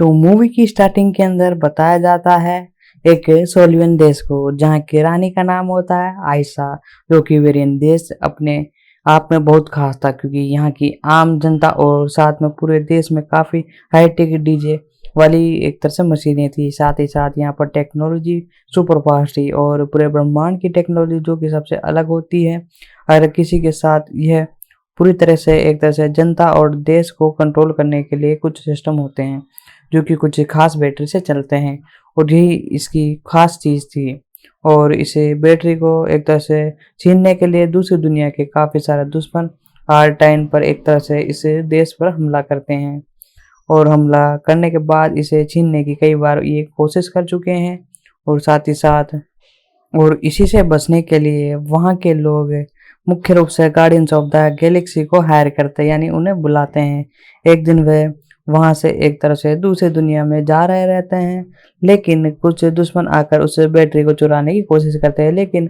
तो मूवी की स्टार्टिंग के अंदर बताया जाता है एक सोलियन देश को, जहाँ की रानी का नाम होता है आयशा। जो कि वेरियन देश अपने आप में बहुत खास था, क्योंकि यहाँ की आम जनता और साथ में पूरे देश में काफ़ी हाईटेक डीजे वाली एक तरह से मशीनें थी। साथ ही साथ यहाँ पर टेक्नोलॉजी सुपर फास्ट थी, और पूरे ब्रह्मांड की टेक्नोलॉजी जो कि सबसे अलग होती है। हर किसी के साथ यह पूरी तरह से एक तरह से जनता और देश को कंट्रोल करने के लिए कुछ सिस्टम होते हैं, जो कि कुछ खास बैटरी से चलते हैं, और यही इसकी खास चीज़ थी। और इसे बैटरी को एक तरह से छीनने के लिए दूसरी दुनिया के काफ़ी सारे दुश्मन हर टाइम पर एक तरह से इस देश पर हमला करते हैं, और हमला करने के बाद इसे छीनने की कई बार ये कोशिश कर चुके हैं। और साथ ही साथ और इसी से बचने के लिए वहाँ के लोग मुख्य रूप से गार्डियंस ऑफ द गैलेक्सी को हायर करते हैं, यानी उन्हें बुलाते हैं। एक दिन वे वहाँ से एक तरह से दूसरी दुनिया में जा रहे रहते हैं, लेकिन कुछ दुश्मन आकर उस बैटरी को चुराने की कोशिश करते हैं। लेकिन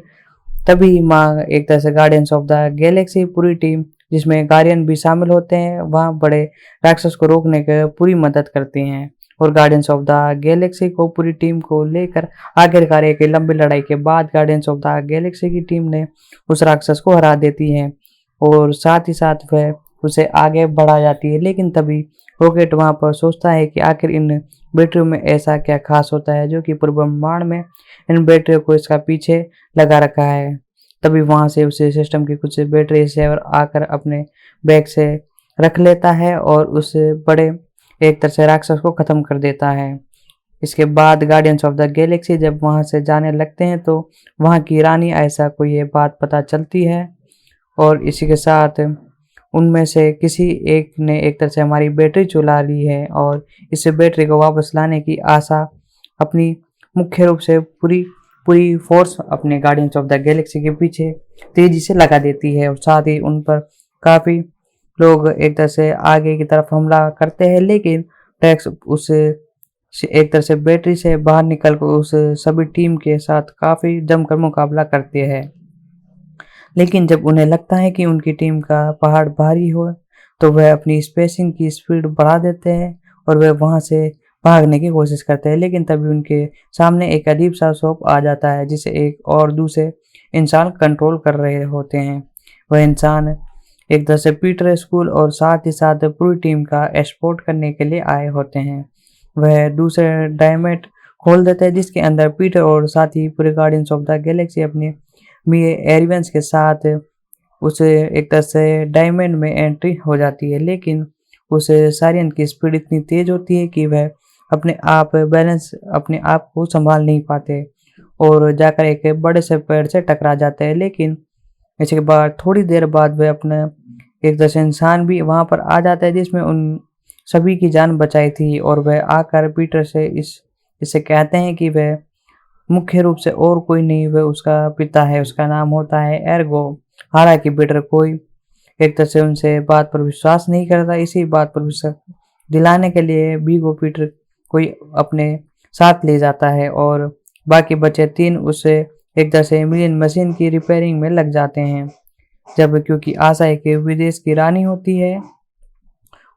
तभी माँ एक तरह से गार्डियंस ऑफ द गैलेक्सी पूरी टीम, जिसमें गार्डियन भी शामिल होते हैं, वहाँ बड़े राक्षस को रोकने की पूरी मदद करती हैं। और गार्डियंस ऑफ द गैलेक्सी को पूरी टीम को लेकर आखिरकार एक लंबी लड़ाई के बाद गार्डियंस ऑफ द गैलेक्सी की टीम ने उस राक्षस को हरा देती है, और साथ ही साथ वह उसे आगे बढ़ा जाती है। लेकिन तभी रॉकेट वहाँ पर सोचता है कि आखिर इन बैटरियों में ऐसा क्या खास होता है जो कि पूरे ब्रह्मांड में इन बैटरियों को इसका पीछे लगा रखा है। तभी वहाँ से उसे सिस्टम की कुछ बैटरी सेवर आकर अपने बैग से रख लेता है, और उस बड़े एक तरह से राक्षस को ख़त्म कर देता है। इसके बाद गार्डियंस ऑफ द गैलेक्सी जब वहाँ से जाने लगते हैं, तो वहाँ की रानी आयशा को ये बात पता चलती है, और इसी के साथ उनमें से किसी एक ने एक तरह से हमारी बैटरी चुरा ली है, और इस बैटरी को वापस लाने की आशा अपनी मुख्य रूप से पूरी पूरी फोर्स अपने गार्डियंस ऑफ द गैलेक्सी के पीछे तेजी से लगा देती है। और साथ ही उन पर काफ़ी लोग एक तरह से आगे की तरफ हमला करते हैं, लेकिन टैक्स उस एक तरह से बैटरी से बाहर निकल कर उस सभी टीम के साथ काफ़ी जमकर मुकाबला करते हैं। लेकिन जब उन्हें लगता है कि उनकी टीम का पहाड़ भारी हो, तो वह अपनी स्पेसिंग की स्पीड बढ़ा देते हैं, और वह वहां से भागने की कोशिश करते हैं। लेकिन तभी उनके सामने एक अजीब सा शॉप आ जाता है, जिसे एक और दूसरे इंसान कंट्रोल कर रहे होते हैं। वह इंसान एक तरह से पीटर स्कूल और साथ ही साथ पूरी टीम का एस्कॉर्ट करने के लिए आए होते हैं। वह दूसरे डायमेंड खोल देते हैं, जिसके अंदर पीटर और साथ ही पूरे गार्डियंस ऑफ द गैलेक्सी अपने एरियंस के साथ उसे एक तरह से डायमंड में एंट्री हो जाती है। लेकिन उस सारियन की स्पीड इतनी तेज होती है कि वह अपने आप को संभाल नहीं पाते, और जाकर एक बड़े से पेड़ से टकरा जाते हैं। लेकिन इसके बाद थोड़ी देर बाद वह अपना एक तरह से इंसान भी वहां पर आ जाता है, जिसमें उन सभी की जान बचाई थी। और वह आकर पीटर से इसे कहते हैं कि वह मुख्य रूप से और कोई नहीं, वह उसका पिता है, उसका नाम होता है एर्गो। हालांकि पीटर कोई एक तरह से उनसे बात पर विश्वास नहीं करता। इसी बात पर विश्वास दिलाने के लिए बीगो पीटर कोई अपने साथ ले जाता है, और बाकी बचे तीन उसे एक तरह से मिलियन मशीन की रिपेयरिंग में लग जाते हैं। जब क्योंकि आशा एक विदेश की रानी होती है,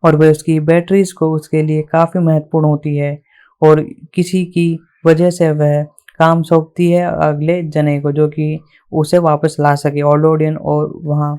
और वह उसकी बैटरीज को उसके लिए काफ़ी महत्वपूर्ण होती है, और किसी की वजह से वह काम सौंपती है अगले जने को, जो कि उसे वापस ला सके ऑलोडियन। और वहाँ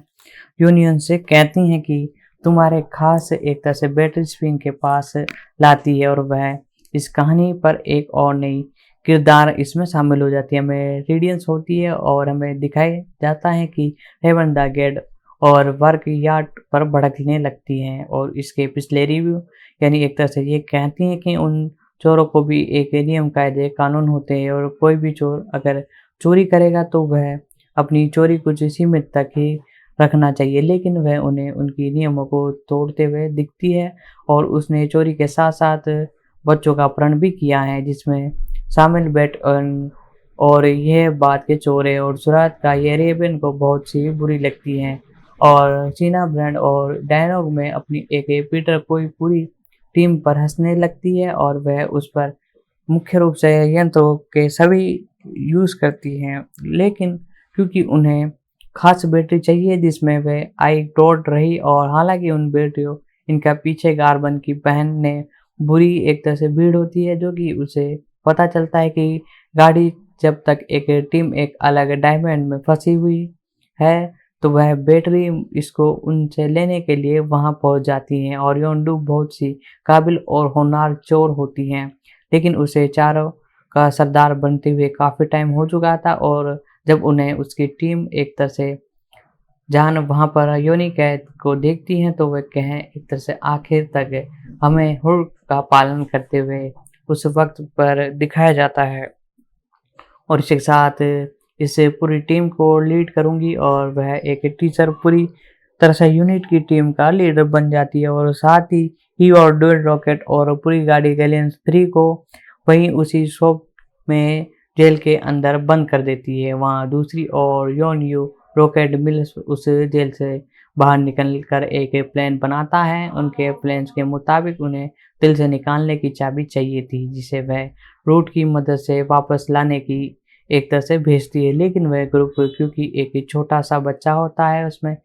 यूनियन से कहती हैं कि तुम्हारे खास एक तरह से बैटरी स्प्रिंग के पास लाती है, और वह इस कहानी पर एक और नई किरदार इसमें शामिल हो जाती है। हमें रेडियंस होती है, और हमें दिखाई जाता है कि हेवन द गेड और वर्क यार्ड पर भड़कने लगती हैं। और इसके पिछले रिव्यू यानी एक तरह से ये कहती हैं कि उन चोरों को भी एक नियम कायदे कानून होते हैं, और कोई भी चोर अगर चोरी करेगा तो वह अपनी चोरी कुछ सीमित तक ही रखना चाहिए। लेकिन वह उन्हें उनकी नियमों को तोड़ते हुए दिखती है, और उसने चोरी के साथ साथ बच्चों का अपहरण भी किया है, जिसमें शामिल बेट और यह बात के चोर है। और सुरात का ये रेबन को बहुत सी बुरी लगती है, और चीना ब्रांड और डायलॉग में अपनी एक पीटर कोई पूरी टीम पर हंसने लगती है, और वह उस पर मुख्य रूप से यंत्रों के सभी यूज़ करती हैं। लेकिन क्योंकि उन्हें खास बैटरी चाहिए जिसमें वे आई टोट रही, और हालांकि उन बैटरियों इनका पीछे कार्बन की बहन ने बुरी एक तरह से भीड़ होती है, जो कि उसे पता चलता है कि गाड़ी जब तक एक टीम एक अलग डायमंड में फंसी हुई है, तो वह बैटरी इसको उनसे लेने के लिए वहां पहुंच जाती हैं। और योंडू बहुत सी काबिल और होनहार चोर होती हैं, लेकिन उसे चारों का सरदार बनते हुए काफी टाइम हो चुका था। और जब उन्हें उसकी टीम एक तरह से जहान वहां पर योनी कैद को देखती हैं, तो वह कहें एक तरह से आखिर तक हमें हुक्म का पालन करते हुए उस वक्त पर दिखाया जाता है। और इसके साथ इस पूरी टीम को लीड करूँगी, और वह एक टीचर पूरी तरह से यूनिट की टीम का लीडर बन जाती है। और साथ ही और डुअल रॉकेट और पूरी गाड़ी गैलेंस 3 को वहीं उसी शॉप में जेल के अंदर बंद कर देती है। वहाँ दूसरी ओर योन यू रॉकेट मिल उस जेल से बाहर निकल कर एक प्लान बनाता है। उनके प्लान्स के मुताबिक उन्हें दिल से निकालने की चाबी चाहिए थी, जिसे वह रूट की मदद से वापस लाने की एक तरह से भेजती है। लेकिन वह ग्रुप, क्योंकि एक छोटा सा बच्चा होता है, उसमें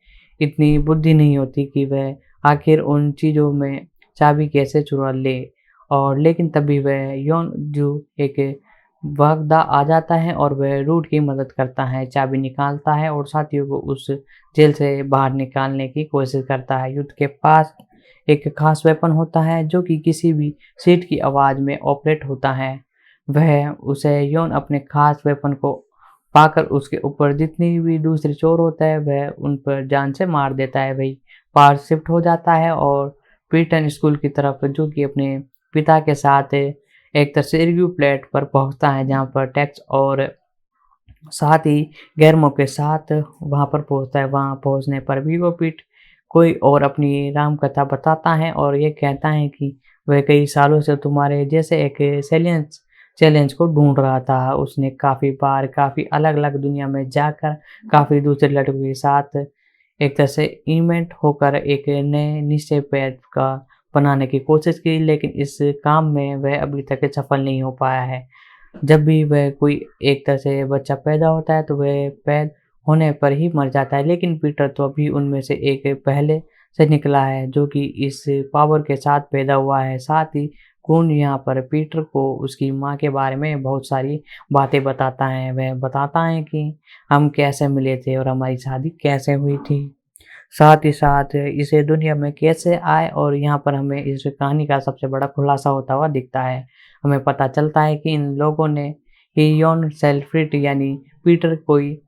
इतनी बुद्धि नहीं होती कि वह आखिर उन चीज़ों में चाबी कैसे चुरा ले। और लेकिन तभी वह योन जो एक वागदा आ जाता है, और वह रूट की मदद करता है, चाबी निकालता है और साथियों को उस जेल से बाहर निकालने की कोशिश करता है। युद्ध के पास एक खास वेपन होता है, जो कि किसी भी सीट की आवाज़ में ऑपरेट होता है। वह उसे योन अपने खास वेपन को पाकर उसके ऊपर जितनी भी दूसरे चोर होता है, वह उन पर जान से मार देता है। वही पार शिफ्ट हो जाता है और पीटन स्कूल की तरफ, जो कि अपने पिता के साथ एक तरह से रिव्यू प्लेट पर पहुंचता है, जहां पर टैक्स और साथ ही गैरमो के साथ वहां पर पहुंचता है। वहां पहुंचने पर भी वो पीट कोई और अपनी राम कथा बताता है, और ये कहता है कि वह कई सालों से तुम्हारे जैसे एक चैलेंज को ढूंढ रहा था। उसने काफ़ी बार काफ़ी अलग-अलग दुनिया में जाकर काफ़ी दूसरे लड़कों के साथ एक तरह से इवेंट होकर एक नए निश्चय पैद का बनाने की कोशिश की, लेकिन इस काम में वह अभी तक सफल नहीं हो पाया है। जब भी वह कोई एक तरह से बच्चा पैदा होता है, तो वह पैदा होने पर ही मर जाता है। लेकिन पीटर तो अभी उनमें से एक पहले से निकला है, जो कि इस पावर के साथ पैदा हुआ है। साथ ही कून यहाँ पर पीटर को उसकी माँ के बारे में बहुत सारी बातें बताता है। वह बताता है कि हम कैसे मिले थे और हमारी शादी कैसे हुई थी, साथ ही साथ इसे दुनिया में कैसे आए। और यहाँ पर हमें इस कहानी का सबसे बड़ा खुलासा होता हुआ दिखता है। हमें पता चलता है कि इन लोगों ने ही योन सेल्फ्रिट यानी पीटर कोई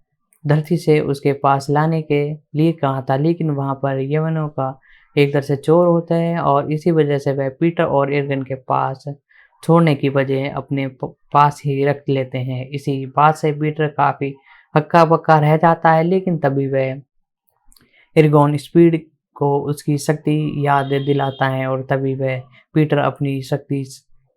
धरती से उसके पास लाने के लिए कहा था, लेकिन वहाँ पर यवनों का एक तरह से चोर होते हैं, और इसी वजह से वह पीटर और एर्गन के पास छोड़ने की बजाय अपने पास ही रख लेते हैं। इसी बात से पीटर काफ़ी हक्का बक्का रह जाता है, लेकिन तभी वह एर्गोन स्पीड को उसकी शक्ति याद दिलाता है, और तभी वह पीटर अपनी शक्ति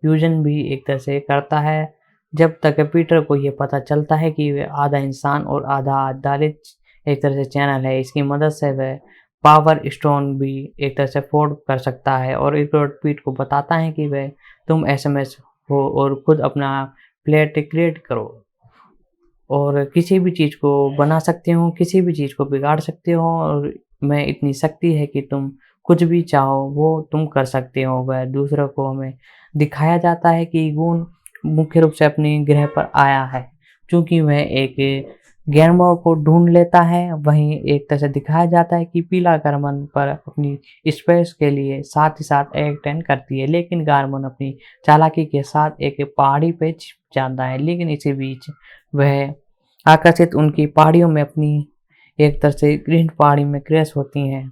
फ्यूजन भी एक तरह से करता है। जब तक पीटर को ये पता चलता है कि वह आधा इंसान और आधा दालिच एक तरह से चैनल है, इसकी मदद से वह पावर स्टोन भी एक तरह से फोड़ कर सकता है। और एर्गोन पीट को बताता है कि वह तुम एसएमएस हो और खुद अपना प्लेट क्रिएट करो, और किसी भी चीज़ को बना सकते हो, किसी भी चीज़ को बिगाड़ सकते हो, और मैं इतनी शक्ति है कि तुम कुछ भी चाहो वो तुम कर सकते हो। वह दूसरों को हमें दिखाया जाता है कि गुण मुख्य रूप से अपने ग्रह पर आया है, क्योंकि वह एक गैरमोर को ढूंढ लेता है। वहीं एक तरह से दिखाया जाता है कि पीला गारमन पर अपनी स्पेस के लिए साथ ही साथ एक टेन करती है, लेकिन गारमन अपनी चालाकी के साथ एक पहाड़ी पे छिप जाता है। लेकिन इसी बीच वह आकर्षित उनकी पहाड़ियों में अपनी एक तरह से ग्रीन पहाड़ी में क्रैश होती हैं,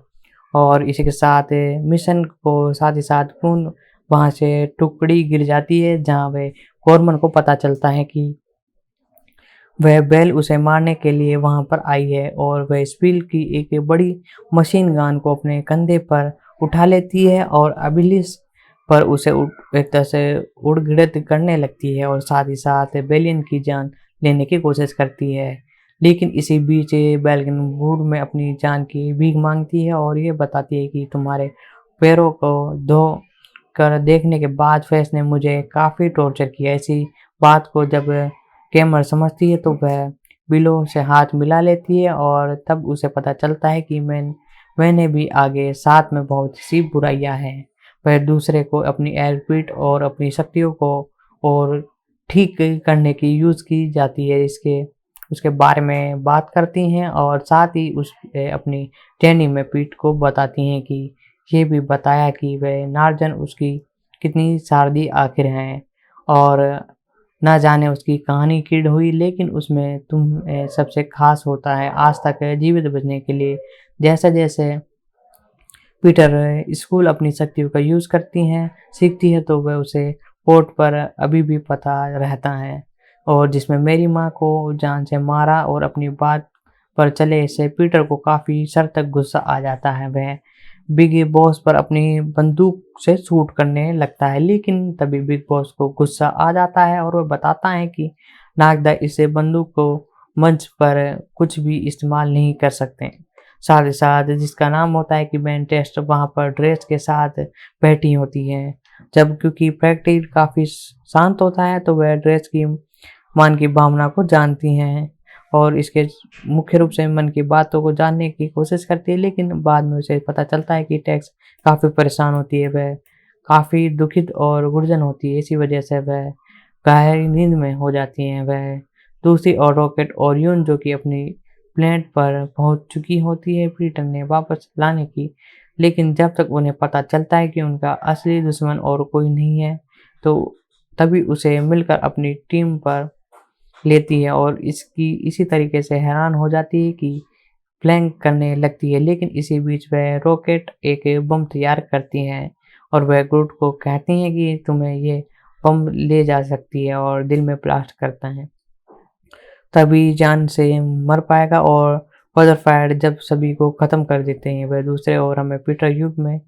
और इसी के साथ मिशन को साथ ही साथ खून वहाँ से टुकड़ी गिर जाती है, जहाँ वह कॉर्मन को पता चलता है कि वह बेल उसे मारने के लिए वहाँ पर आई है। और वह स्पील की एक बड़ी मशीन गन को अपने कंधे पर उठा लेती है, और अबिलिस पर उसे एक तरह से उड़गिड़त करने लगती है, और साथ ही साथ बेलियन की जान लेने की कोशिश करती है। लेकिन इसी बीच बेलगन वुड में अपनी जान की भीख मांगती है, और ये बताती है कि तुम्हारे पैरों को धो कर देखने के बाद फैस ने मुझे काफ़ी टॉर्चर किया। इसी बात को जब कैमर समझती है, तो वह बिलो से हाथ मिला लेती है, और तब उसे पता चलता है कि मैंने भी आगे साथ में बहुत सी बुराइयां हैं। वह दूसरे को अपनी एयरस्पीड और अपनी शक्तियों को और ठीक करने की यूज़ की जाती है, इसके उसके बारे में बात करती हैं और साथ ही उस अपनी ट्रेनिंग में पीट को बताती हैं कि ये भी बताया कि वह नार्जन उसकी कितनी सारदी आखिर हैं और ना जाने उसकी कहानी किड हुई, लेकिन उसमें तुम सबसे खास होता है आज तक जीवित बचने के लिए। जैसे जैसे पीटर स्कूल अपनी शक्तियों का यूज़ करती हैं सीखती है तो वह उसे पोर्ट पर अभी भी पता रहता है, और जिसमें मेरी माँ को जान से मारा और अपनी बात पर चले से पीटर को काफ़ी सर तक गुस्सा आ जाता है। वह बिग बॉस पर अपनी बंदूक से शूट करने लगता है, लेकिन तभी बिग बॉस को गुस्सा आ जाता है और वह बताता है कि नागदा इसे बंदूक को मंच पर कुछ भी इस्तेमाल नहीं कर सकते। साथ ही साथ जिसका नाम होता है कि मैन टेस्ट वहाँ पर ड्रेस के साथ बैठी होती है। जब क्योंकि प्रैक्टिस काफ़ी शांत होता है तो वह ड्रेस की मान की भावना को जानती हैं और इसके मुख्य रूप से मन की बातों को जानने की कोशिश करती है, लेकिन बाद में उसे पता चलता है कि टैक्स काफ़ी परेशान होती है, वह काफ़ी दुखित और गुर्जन होती है, इसी वजह से वह गहरी नींद में हो जाती हैं। वह दूसरी ओर रॉकेट और यून जो कि अपनी प्लेनेट पर पहुंच चुकी होती है पीटर ने वापस लाने की, लेकिन जब तक उन्हें पता चलता है कि उनका असली दुश्मन और कोई नहीं है तो तभी उसे मिलकर अपनी टीम पर लेती है और इसकी इसी तरीके से हैरान हो जाती है कि प्लैंक करने लगती है। लेकिन इसी बीच वह रॉकेट एक बम तैयार करती हैं और वह ग्रूट को कहती हैं कि तुम्हें ये बम ले जा सकती है और दिल में ब्लास्ट करता है, तभी जान से मर पाएगा और बटरफ्लाई जब सभी को ख़त्म कर देते हैं। वह दूसरे ओर हमें पीटर युग में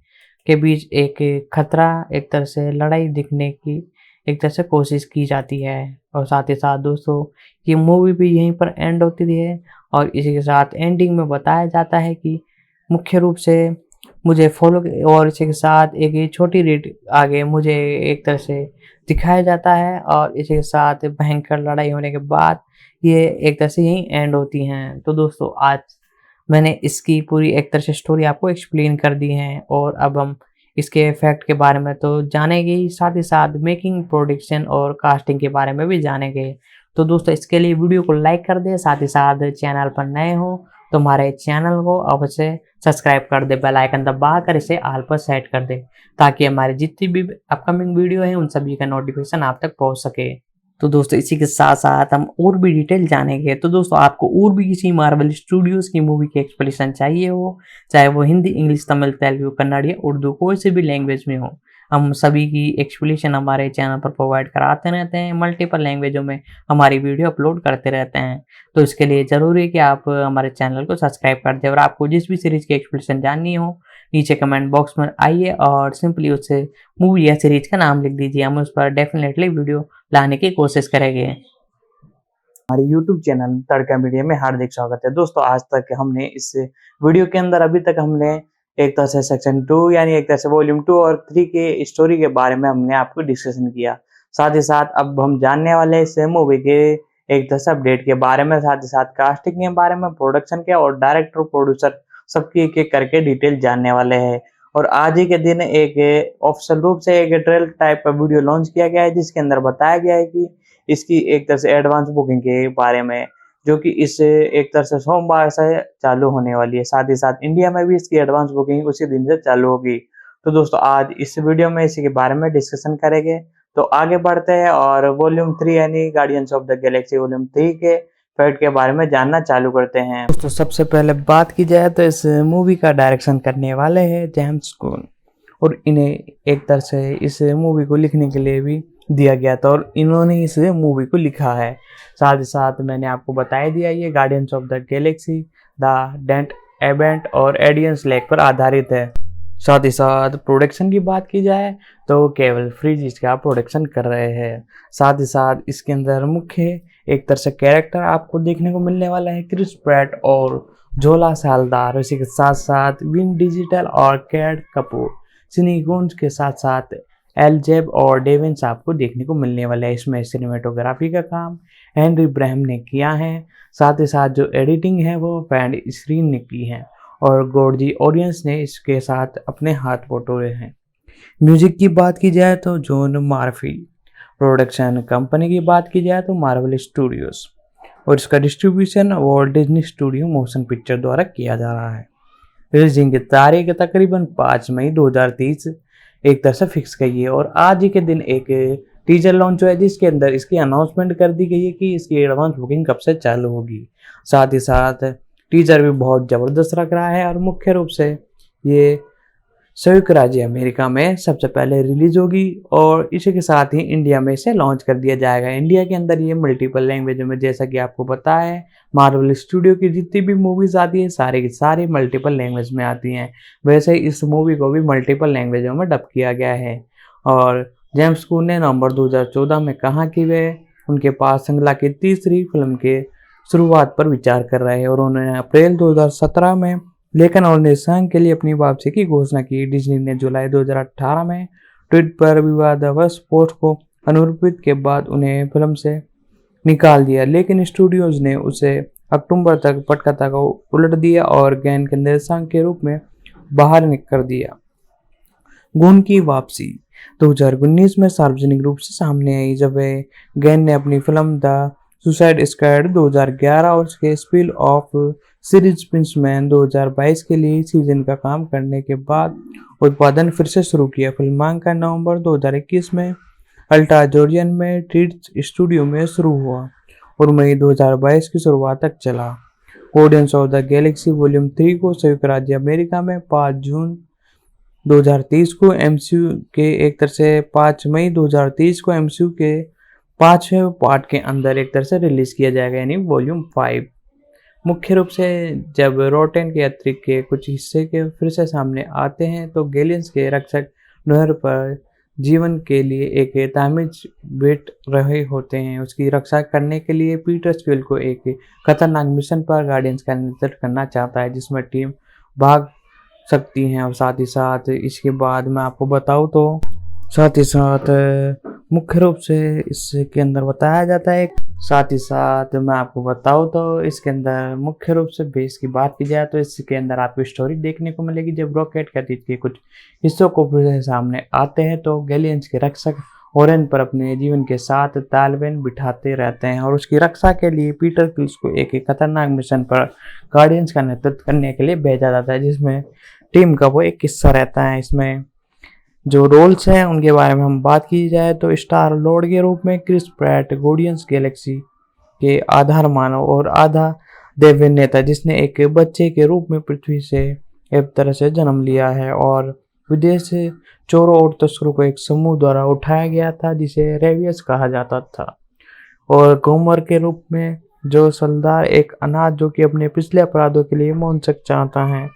के बीच एक खतरा एक तरह से लड़ाई दिखने की एक तरह से कोशिश की जाती है, और साथ ही साथ दोस्तों ये मूवी भी यहीं पर एंड होती है और इसी के साथ एंडिंग में बताया जाता है कि मुख्य रूप से मुझे फॉलो और इसी के साथ एक ये छोटी रेट आगे मुझे एक तरह से दिखाया जाता है और इसी के साथ भयंकर लड़ाई होने के बाद ये एक तरह से यहीं एंड होती हैं। तो दोस्तों आज मैंने इसकी पूरी एक तरह से स्टोरी आपको एक्सप्लेन कर दी है और अब हम इसके इफेक्ट के बारे में तो जानेंगे ही, साथ ही साथ मेकिंग प्रोडक्शन और कास्टिंग के बारे में भी जानेंगे। तो दोस्तों इसके लिए वीडियो को लाइक कर दे, साथ ही साथ चैनल पर नए हो तो हमारे चैनल को अवश्य सब्सक्राइब कर दे, बेल आइकन दबा कर इसे ऑल पर सेट कर दे ताकि हमारी जितनी भी अपकमिंग वीडियो है उन सभी का नोटिफिकेशन आप तक पहुंच सके। तो दोस्तों इसी के साथ साथ हम और भी डिटेल जानेंगे। तो दोस्तों आपको और भी किसी मार्वल स्टूडियोज की मूवी की एक्सप्लेनेशन चाहिए हो, चाहे वो हिंदी, इंग्लिश, तमिल, तेलुगु, कन्नड़ या उर्दू कोई से भी लैंग्वेज में हो, हम सभी की एक्सप्लेनेशन हमारे चैनल पर प्रोवाइड कराते रहते हैं। मल्टीपल लैंग्वेजों में हमारी वीडियो अपलोड करते रहते हैं। तो इसके लिए ज़रूरी है कि आप हमारे चैनल को सब्सक्राइब कर दें और आपको जिस भी सीरीज़ की एक्सप्लेनेशन जाननी हो नीचे कमेंट बॉक्स में आइए और सिंपली उससे मूवी या सीरीज का नाम लिख दीजिए, हम उस पर डेफिनेटली वीडियो लाने की कोशिश करेंगे। हमारे YouTube चैनल तड़का मीडिया में हार्दिक स्वागत है। दोस्तों आज तक हमने इस वीडियो के अंदर अभी तक हमने एक तरह से सेक्शन 2 यानी एक तरह से वॉल्यूम 2 और 3 के स्टोरी के बारे में हमने आपको डिस्कशन किया। साथ ही साथ अब हम जानने वाले इस मूवी के एक तरह से अपडेट के बारे में, साथ ही साथ कास्टिंग के बारे में, प्रोडक्शन के और डायरेक्टर प्रोड्यूसर सबकी एक एक करके डिटेल जानने वाले हैं। और आज ही के दिन एक ऑफिशियल रूप से एक ट्रेलर टाइप का वीडियो लॉन्च किया गया है जिसके अंदर बताया गया है कि इसकी एक तरह से एडवांस बुकिंग के बारे में, जो कि इस एक तरह से सोमवार से चालू होने वाली है। साथ ही साथ इंडिया में भी इसकी एडवांस बुकिंग उसी दिन से चालू होगी। तो दोस्तों आज इस वीडियो में इसी के बारे में डिस्कशन करेंगे। तो आगे बढ़ते हैं और वॉल्यूम 3 यानी guardians of the Galaxy volume 3 के फैक्ट के बारे में जानना चालू करते हैं। दोस्तों सबसे पहले बात की जाए तो इस मूवी का डायरेक्शन करने वाले हैं जेम्स गुन, और इन्हें एक तरह से इस मूवी को लिखने के लिए भी दिया गया था और इन्होंने इस मूवी को लिखा है। साथ ही साथ मैंने आपको बताया दिया ये गार्डियंस ऑफ द गैलेक्सी द डेंट एवेंट और एडियंस लेक पर आधारित है। साथ ही साथ प्रोडक्शन की बात की जाए तो केवल फ्रीज इसका प्रोडक्शन कर रहे हैं। साथ ही साथ इसके अंदर मुख्य एक तरह से कैरेक्टर आपको देखने को मिलने वाला है क्रिस प्रैट और जोला सालदार, इसी के साथ साथ विन डिजिटल और कैड कपूर, सिनी गुंज के साथ साथ एल जेब और डेविंस आपको देखने को मिलने वाला है। इसमें सिनेमेटोग्राफी का काम हेनरी ब्रैम ने किया है, साथ ही साथ जो एडिटिंग है वो पैंड स्क्रीन ने की है और गॉर्जी ऑडियंस ने इसके साथ अपने हाथ बटोरे हैं। म्यूजिक की बात की जाए तो जॉन मार्फी, प्रोडक्शन कंपनी की बात की जाए तो मार्वल स्टूडियोज, और इसका distribution Walt Disney studio motion picture द्वारा किया जा रहा है। रिलीजिंग की तारीख तकरीबन 5 मई 2030 एक तरह से फिक्स गई है, और आज ही के दिन एक टीजर लॉन्च हुआ है जिसके अंदर इसकी अनाउंसमेंट कर दी गई है कि इसकी एडवांस बुकिंग कब से चालू होगी। साथ ही साथ टीजर भी बहुत ज़बरदस्त लग रहा है, और मुख्य रूप से ये संयुक्त राज्य अमेरिका में सबसे पहले रिलीज होगी, और इसी के साथ ही इंडिया में इसे लॉन्च कर दिया जाएगा। इंडिया के अंदर ये मल्टीपल लैंग्वेजों में, जैसा कि आपको पता है, मार्वल स्टूडियो की जितनी भी मूवीज आती है सारे की सारी मल्टीपल लैंग्वेज में आती हैं। वैसे ही इस मूवी को भी मल्टीपल लैंग्वेजों में डब किया गया है, और जेम्स गून ने नवंबर 2014 में कहा कि वे उनके पास श्रृंखला की तीसरी फिल्म के शुरुआत पर विचार कर रहे हैं, और उन्होंने अप्रैल 2017 में लेखन और निर्देशन के लिए अपनी वापसी की घोषणा की। डिज्नी ने जुलाई 2018 में ट्वीट पर विवादास्पद पोस्ट को अनुरूपित के बाद उन्हें फिल्म से निकाल दिया, लेकिन स्टूडियोज ने उसे अक्टूबर तक पटकथा को उलट दिया और गैन के निर्देशक के रूप में बाहर कर दिया। गून की वापसी 2019 में सार्वजनिक रूप से सामने आई, जब गैन ने अपनी फिल्म द सुसाइड स्क्वाड 2011 और उसके स्पिल ऑफ सीरीज प्रिंसमैन 2022 के लिए सीजन का काम करने के बाद उत्पादन फिर से शुरू किया। फिल्मांकन नवंबर 2021 में अल्टा जॉर्जियन में ट्रीट्स स्टूडियो में शुरू हुआ और मई 2022 की शुरुआत तक चला। Guardians of the Galaxy volume 3 को संयुक्त राज्य अमेरिका में 5 जून 2030 को एमसीयू के एक तरह से 5 मई 2030 को एमसीयू के 5वें पार्ट के अंदर एक तरह से रिलीज किया जाएगा, यानी वॉल्यूम 5। मुख्य रूप से जब रोटेन के अतिरिक्त के कुछ हिस्से के फिर से सामने आते हैं तो गैलियंस के रक्षक नहर पर जीवन के लिए एक तामीज बैठ रहे होते हैं। उसकी रक्षा करने के लिए पीटर क्विल को एक खतरनाक मिशन पर गार्डियंस का नेतृत्व करना चाहता है, जिसमें टीम भाग सकती हैं। और साथ ही साथ इसके बाद मैं आपको बताऊं तो मुख्य रूप से इसके अंदर बताया जाता है। साथ ही साथ मैं आपको बताऊं तो इसके अंदर मुख्य रूप से बेस की बात की जाए तो इसके अंदर आपको स्टोरी देखने को मिलेगी। जब रॉकेट के अतीत के कुछ हिस्सों को फिर से सामने आते हैं तो गैलियंस के रक्षक ओरेन पर अपने जीवन के साथ तालमेल बिठाते रहते हैं और उसकी रक्षा के लिए पीटर क्विल को एक खतरनाक मिशन पर गार्डियंस का नेतृत्व करने के लिए भेजा जाता है, जिसमें टीम का वो एक हिस्सा रहता है। इसमें जो रोल्स हैं उनके बारे में हम बात की जाए तो स्टार लॉर्ड के रूप में क्रिस प्रैट गार्डियंस गैलेक्सी के आधार मानव और आधा दैवीय नेता, जिसने एक बच्चे के रूप में पृथ्वी से एक तरह से जन्म लिया है और विदेश से चोरों और तस्करों को एक समूह द्वारा उठाया गया था जिसे रेवियस कहा जाता था। और गोमर के रूप में जो सरदार एक अनाथ जो कि अपने पिछले अपराधों के लिए मौन सक चाहता है।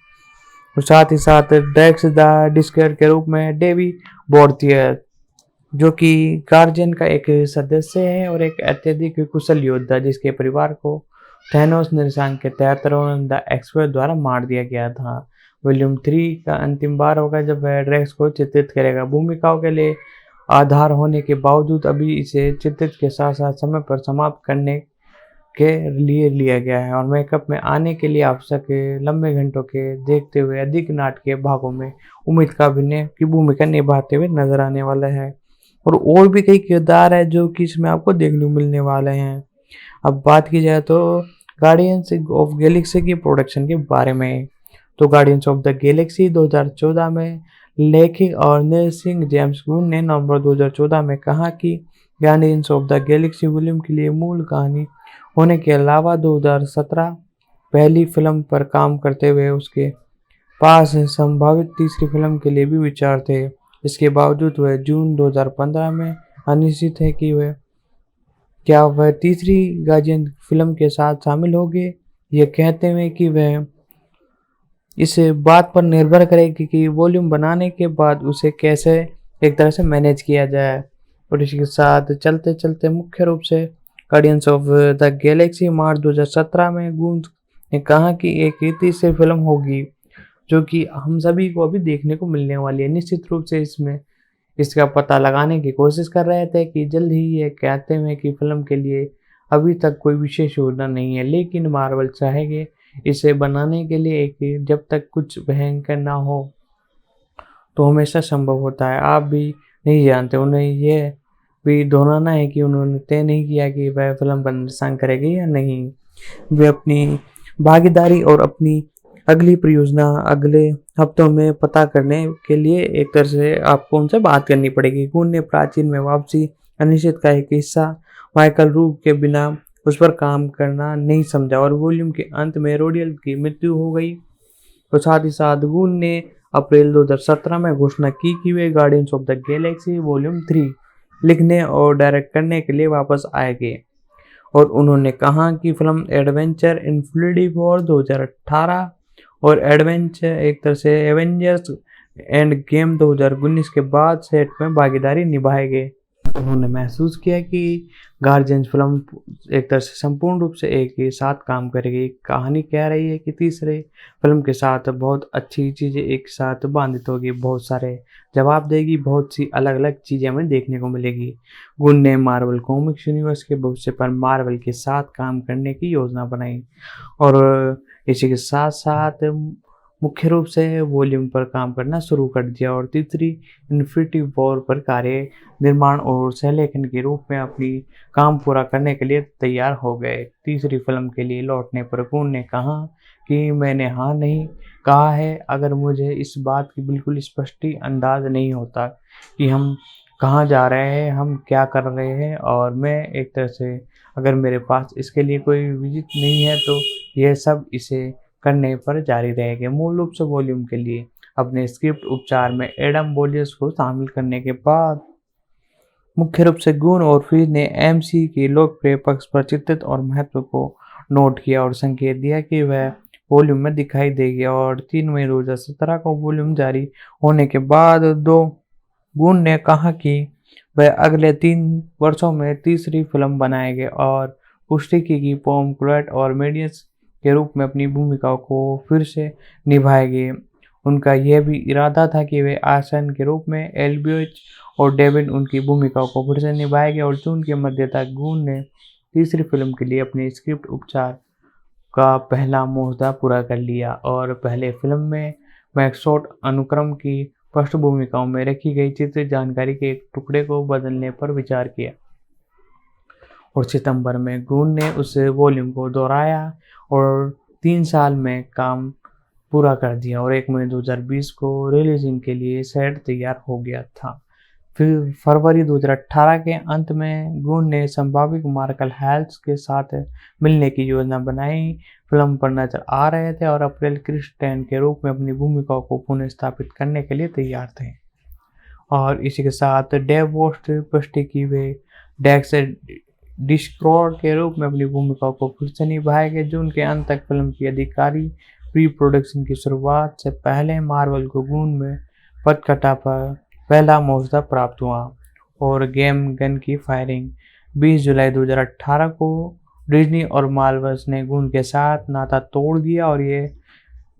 और साथ ही साथ ड्रैक्स द डिस्कर के रूप में डेवी बोर्थियर जो कि गार्जियन का एक सदस्य है और एक अत्यधिक कुशल योद्धा, जिसके परिवार को थैनोस निर्देशांक के तहत द एक्सपर्ट द्वारा मार दिया गया था। वॉल्यूम 3 का अंतिम बार होगा जब वह ड्रैक्स को चित्रित करेगा। भूमिकाओं के लिए आधार होने के बावजूद अभी इसे चित्रित के साथ साथ समय पर समाप्त करने के लिए लिया गया है और मेकअप में आने के लिए आवश्यक लंबे घंटों के देखते हुए अधिक नाटकीय भागों में उम्मीद का अभिनय की भूमिका निभाते हुए नजर आने वाला है। और भी कई किरदार है जो कि इसमें आपको देखने को मिलने वाले हैं। अब बात की जाए तो गार्डियंस ऑफ गैलेक्सी की प्रोडक्शन के बारे में, तो गार्डियंस ऑफ द गैलेक्सी 2014 में लेखक और निर्देशक जेम्स गून ने नवंबर 2014 में कहा कि guardians of the Galaxy volume के लिए मूल कहानी होने के अलावा 2017 पहली फिल्म पर काम करते हुए उसके पास संभावित तीसरी फिल्म के लिए भी विचार थे। इसके बावजूद वह जून 2015 में अनिश्चित है कि क्या वह तीसरी गार्डियन फिल्म के साथ शामिल होंगे। यह कहते हुए कि वह इस बात पर निर्भर करेगी कि वॉल्यूम बनाने के बाद उसे कैसे एक तरह से मैनेज किया जाए। और इसके साथ चलते चलते मुख्य रूप से गार्डियंस ऑफ द गैलेक्सी मार्च 2017 में गून ने कहा कि एक तीसरी फिल्म होगी जो कि हम सभी को अभी देखने को मिलने वाली है। निश्चित रूप से इसमें इसका पता लगाने की कोशिश कर रहे थे कि जल्द ही ये कहते हैं कि फिल्म के लिए अभी तक कोई विशेष योजना नहीं है, लेकिन मार्वल चाहेंगे इसे बनाने के लिए एक जब तक कुछ भयंकर ना हो तो हमेशा संभव होता है। आप भी नहीं जानते, उन्हें यह भी दोहराना है कि उन्होंने तय नहीं किया कि वह फिल्म पर निर्देशन करेगी या नहीं। वे अपनी भागीदारी और अपनी अगली परियोजना अगले हफ्तों में पता करने के लिए एक तरह से आपको उनसे बात करनी पड़ेगी। गुन ने प्राचीन में वापसी अनिश्चित का एक हिस्सा माइकल रूब के बिना उस पर काम करना नहीं समझा और वॉल्यूम के अंत में रोडियल की मृत्यु हो गई। तो साथ ही साथ गुन ने अप्रैल 2017 में घोषणा की कि वे Guardians of the Galaxy volume 3 लिखने और डायरेक्ट करने के लिए वापस आएंगे। और उन्होंने कहा कि फिल्म एडवेंचर इन्फिनिटी वॉर 2018 और एडवेंचर एक तरह से एवेंजर्स एंड गेम 2019 के बाद सेट में भागीदारी निभाएंगे। उन्होंने महसूस किया कि गार्जियंस फिल्म एक तरह से संपूर्ण रूप से एक ही साथ काम करेगी। कहानी कह रही है कि तीसरे फिल्म के साथ बहुत अच्छी चीज़ें एक साथ बांधित होगी, बहुत सारे जवाब देगी, बहुत सी अलग अलग चीज़ें हमें देखने को मिलेगी। गुन ने मार्वल कॉमिक्स यूनिवर्स के भविष्य पर मार्वल के साथ काम करने की योजना बनाई और इसी के साथ साथ मुख्य रूप से वॉल्यूम पर काम करना शुरू कर दिया और तीसरी इन्फिनिटी वॉर पर कार्य निर्माण और सहलेखन के रूप में अपनी काम पूरा करने के लिए तैयार हो गए। तीसरी फिल्म के लिए लौटने पर गुन ने कहा कि मैंने हाँ नहीं कहा है अगर मुझे इस बात की बिल्कुल स्पष्ट अंदाज नहीं होता कि हम कहाँ जा रहे हैं, हम क्या कर रहे हैं और मैं एक तरह से अगर मेरे पास इसके लिए कोई विजिट नहीं है तो यह सब इसे करने पर जारी रहेंगे। मूल रूप से वॉल्यूम के लिए अपने स्क्रिप्ट उपचार में एडम बोलियस को शामिल करने के बाद मुख्य रूप से गुन और फिज ने एमसी के लोकप्रिय पक्ष पर चित्रित और महत्व को नोट किया और संकेत दिया कि वह वॉल्यूम में दिखाई देगी। और 3 मई 2017 को वॉल्यूम जारी होने के बाद गुन ने कहा कि वह अगले 3 वर्षों में तीसरी फिल्म बनाएंगे और पुष्टि की कि पॉम क्रूएट और मेडियस के रूप में अपनी भूमिकाओं को फिर से निभाएंगे। उनका यह भी इरादा था कि वे आसन के रूप में एल्बियच और डेविड उनकी भूमिकाओं को फिर से निभाएंगे और जून के मध्य तक गुन ने तीसरी फिल्म के लिए अपने स्क्रिप्ट उपचार का पहला मुहूर्त पूरा कर लिया और पहले फिल्म में मैक्सोट अनुक्रम की पृष्ठ भूमिकाओं में रखी गई चित्रित जानकारी के एक टुकड़े को बदलने पर विचार किया और सितंबर में गुन ने उस वॉल्यूम को दोहराया और 3 साल में काम पूरा कर दिया और 1 मई 2020 को रिलीजिंग के लिए सेट तैयार हो गया था। फिर फरवरी 2018 के अंत में गुन ने संभावित मार्कल हेल्स के साथ मिलने की योजना बनाई। फिल्म पर नजर आ रहे थे और अप्रैल क्रिस्टेन के रूप में अपनी भूमिकाओं को पुनः स्थापित करने के लिए तैयार थे। और इसी के साथ डेव वोस्ट पुष्टि की वे डेक्स डिस्क्रॉड के रूप में अपनी भूमिकाओं को फिर से निभाएंगे। जून के अंत तक फिल्म की अधिकारी प्री प्रोडक्शन की शुरुआत से पहले मार्वल को गुन में पटकथा पर पहला मुआवजा प्राप्त हुआ और गेम गन की फायरिंग 20 जुलाई 2018 को डिज्नी और मार्वल्स ने गुन के साथ नाता तोड़ दिया और ये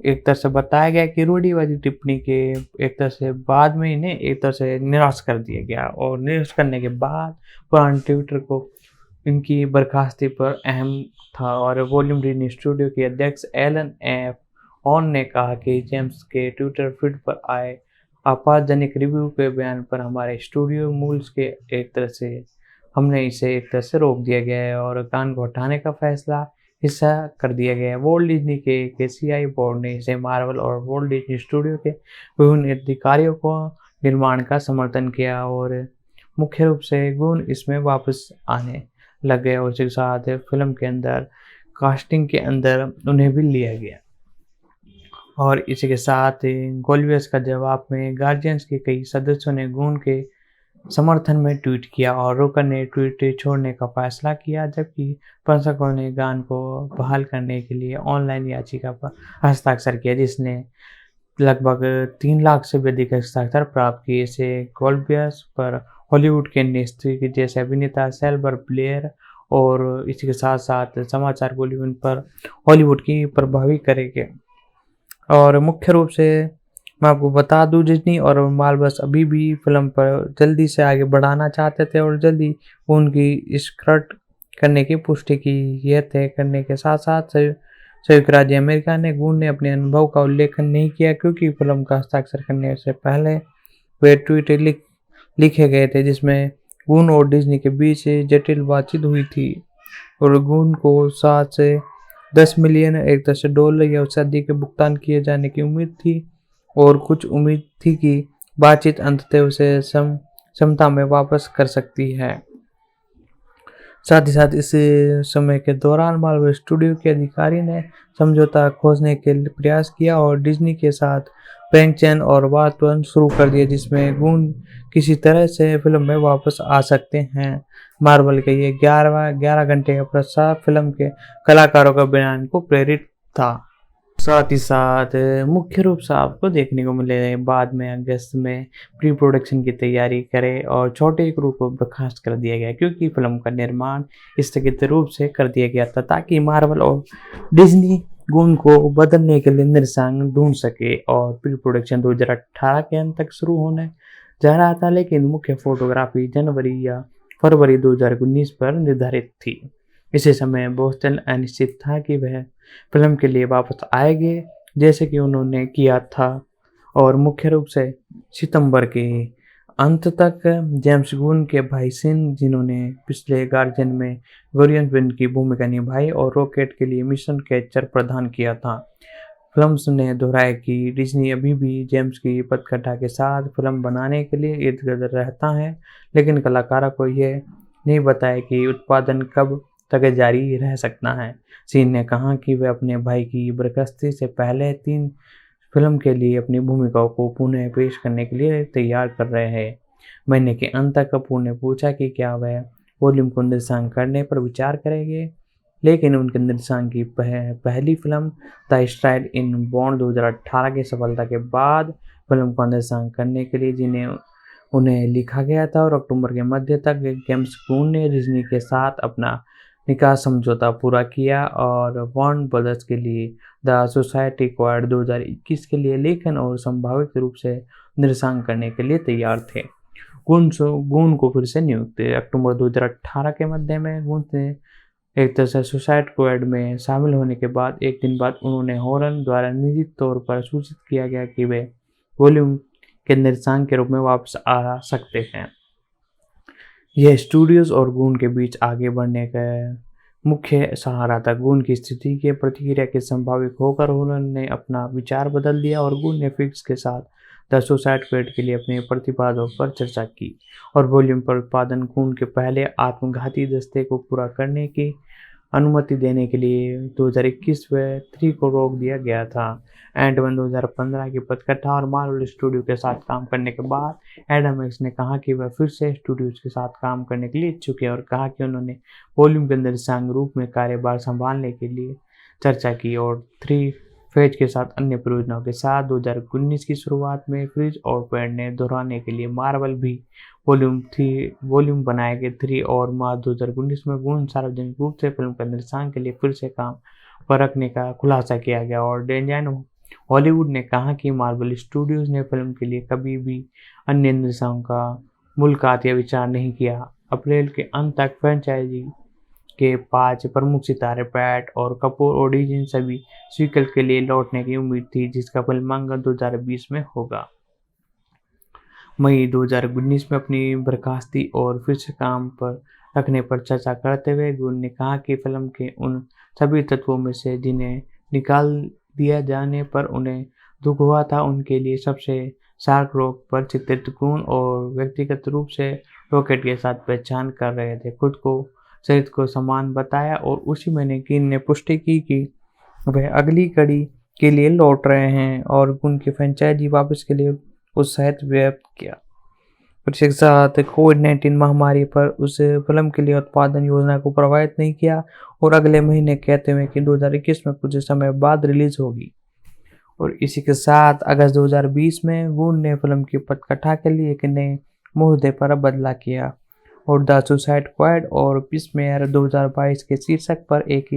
एक तरह से बताया गया कि रूढ़िवादी टिप्पणी के एक तरह से बाद में इन्हें एक तरह से निराश कर दिया गया और निराश करने के बाद पुराने ट्विटर को इनकी बर्खास्ती पर अहम था और वॉल्यूम रीन स्टूडियो के अध्यक्ष एलन एफ ऑन ने कहा कि जेम्स के ट्विटर फीड पर आए आपत्तिजनक रिव्यू के बयान पर हमारे स्टूडियो मूल्स के एक तरह से हमने इसे एक तरह से रोक दिया गया है और कान को हटाने का फैसला हिस्सा कर दिया गया है। वॉल्ट डिज्नी के केसीआई बोर्ड ने इसे मार्वल और वॉल्ट डिज्नी स्टूडियो के विभिन्न अधिकारियों को निर्माण का समर्थन किया और मुख्य रूप से गुन इसमें वापस आने लग गए और उसके साथ फिल्म के अंदर कास्टिंग के अंदर उन्हें भी लिया गया। और इसी के साथ गोल्वियस का जवाब में गार्जियंस के कई सदस्यों ने गुन के समर्थन में ट्वीट किया और रोकर ने ट्वीट छोड़ने का फैसला किया जबकि प्रशंसकों ने गान को बहाल करने के लिए ऑनलाइन याचिका पर हस्ताक्षर किया जिसने लगभग 3 लाख से भी अधिक हस्ताक्षर प्राप्त किए। इसे गोल्वियस पर हॉलीवुड के नेस्त्री जैसे अभिनेता सेल्वर ब्लेयर और इसी के साथ साथ समाचार बॉलीवुड पर हॉलीवुड की प्रभावी करेंगे। और मुख्य रूप से मैं आपको बता दूं डिज्नी और मार्वल अभी भी फिल्म पर जल्दी से आगे बढ़ाना चाहते थे और जल्दी उनकी स्क्रिप्ट करने की पुष्टि की यह तय करने के साथ साथ संयुक्त राज्य अमेरिका ने गून ने अपने अनुभव का उल्लेख नहीं किया क्योंकि फिल्म का हस्ताक्षर करने से पहले वे ट्वीट लिखे गए थे जिसमें गून और डिज्नी के बीच जटिल बातचीत हुई थी और गून को 7 से 10 मिलियन $1 या उससे अधिक के भुगतान किए जाने की उम्मीद थी और कुछ उम्मीद थी कि बातचीत अंततः उसे क्षमता में वापस कर सकती है। साथ ही साथ इस समय के दौरान मार्वल स्टूडियो के अधिकारी ने समझौता खोजने के लिए प्रयास किया और डिज्नी के साथ बैंक चैन और वार्तालाप शुरू कर दिया जिसमें गून किसी तरह से फिल्म में वापस आ सकते हैं। मार्वल के ये 11 घंटे का प्रसार फिल्म के कलाकारों का बयान को प्रेरित था। साथ ही साथ मुख्य रूप से आपको देखने को मिले बाद में अगस्त में प्री प्रोडक्शन की तैयारी करे और छोटे क्रू को बर्खास्त कर दिया गया क्योंकि फिल्म का निर्माण स्थगित रूप से कर दिया गया था ताकि मार्वल और डिज्नी गून को बदलने के लिए निर्देशक ढूंढ सके और प्री प्रोडक्शन 2018 के अंत तक शुरू होने जा रहा था लेकिन मुख्य फोटोग्राफी जनवरी या फरवरी 2019 पर निर्धारित थी। इसी समय बोस्टन अनिश्चित था कि वह फिल्म के लिए वापस आएंगे जैसे कि उन्होंने किया था और मुख्य रूप से सितंबर के अंत तक जेम्स गून के भाई सिन जिन्होंने पिछले गार्जियन में वेरियन विन की भूमिका निभाई और रॉकेट के लिए मिशन कैचर प्रदान किया था। फिल्म्स ने दोहराया कि डिज्नी अभी भी जेम्स की पटकथा के साथ फिल्म बनाने के लिए इर्द गिर्द रहता है लेकिन कलाकारों को यह नहीं बताया कि उत्पादन कब तक जारी रह सकता है। सीन ने कहा कि वे अपने भाई की बरखास्ती से पहले 3 फिल्म के लिए अपनी भूमिकाओं को पुनः पेश करने के लिए तैयार कर रहे हैं। महीने के अंत तक कपूर ने पूछा कि क्या वह वॉल्यूम को निर्देशन करने पर विचार करेंगे लेकिन उनके निर्देशन की पहली film the style in bond 2018 की सफलता के बाद फिल्म का निर्देशन करने के लिए जिन्हें उन्हें लिखा गया था और अक्टूबर के मध्य तक जेम्स गून ने डिज्नी के साथ अपना निकाह समझौता पूरा किया और वार्नर ब्रदर्स के लिए द सोसाइटी क्वाड 2021 के लिए लेखन और संभावित रूप से निर्देशन करने के लिए तैयार थे। गून को फिर से नियुक्त अक्टूबर 2018 के मध्य में गून ने एक तरह से सुसाइड स्क्वाड में शामिल होने के बाद एक दिन बाद उन्होंने हॉरन द्वारा निजी तौर पर सूचित किया गया कि वे वॉल्यूम के निर्देशक के रूप में वापस आ सकते हैं। यह स्टूडियोज और गून के बीच आगे बढ़ने का मुख्य सहारा था। गून की स्थिति के प्रतिक्रिया के संभावित होकर उन्होंने अपना विचार बदल दिया और गून ने फिक्स के साथ द सुसाइड स्क्वाड के लिए अपने प्रतिपादों पर चर्चा की और वॉल्यूम पर उत्पादन गून के पहले आत्मघाती दस्ते को पूरा करने की अनुमति देने के लिए 2021 में 3 को रोक दिया गया था। एंटमैन 2015 की पटकथा और मार्वल स्टूडियो के साथ काम करने के बाद एडम एक्स ने कहा कि वह फिर से स्टूडियोज के साथ काम करने के लिए इच्छुक है और कहा कि उन्होंने वॉल्यूम के निर्देशक रूप में कार्यभार संभालने के लिए चर्चा की और 3 फेज के साथ अन्य परियोजनाओं के साथ 2019 की शुरुआत में फ्रिज और पैड ने दोहराने के लिए मार्वल भी वॉल्यूम बनाए गए 3 और मार्च 2019 में गून सार्वजनिक रूप से फिल्म का निर्देशन के लिए फिर से काम पर रखने का खुलासा किया गया और डिजाइन हॉलीवुड ने कहा कि मार्वल स्टूडियोज ने फिल्म के लिए कभी भी अन्य निर्देशकों का मुलाकात या विचार नहीं किया। अप्रैल के अंत तक फ्रेंचाइजी के 5 प्रमुख सितारे पैट और कपूर और डिज्नी सभी सीक्वल के लिए लौटने की उम्मीद थी जिसका फिल्मांकन 2020 में होगा। मई 2019 में अपनी बर्खास्ती और फिर से काम पर रखने पर चर्चा करते हुए गून ने कहा कि फिल्म के उन सभी तत्वों में से जिन्हें निकाल दिया जाने पर उन्हें दुख हुआ था उनके लिए सबसे शार्क रॉक पर चित्रित गून और व्यक्तिगत रूप से रॉकेट के साथ पहचान कर रहे थे खुद को चरित्र को समान बताया और उसी महीने गून ने पुष्टि की कि वह अगली कड़ी के लिए लौट रहे हैं और गून की फ्रेंचाइजी वापस के लिए उत्साहित व्यक्त किया। उसके साथ कोविड-19 महामारी पर उस फिल्म के लिए उत्पादन योजना को प्रभावित नहीं किया और अगले महीने कहते हुए कि 2021 में कुछ समय बाद रिलीज होगी। और इसी के साथ अगस्त 2020 में गून ने फिल्म की पटकथा के लिए एक नए मुद्दे पर बदला किया और द सुसाइड स्क्वाड और पीसमेकर 2022 के शीर्षक पर एक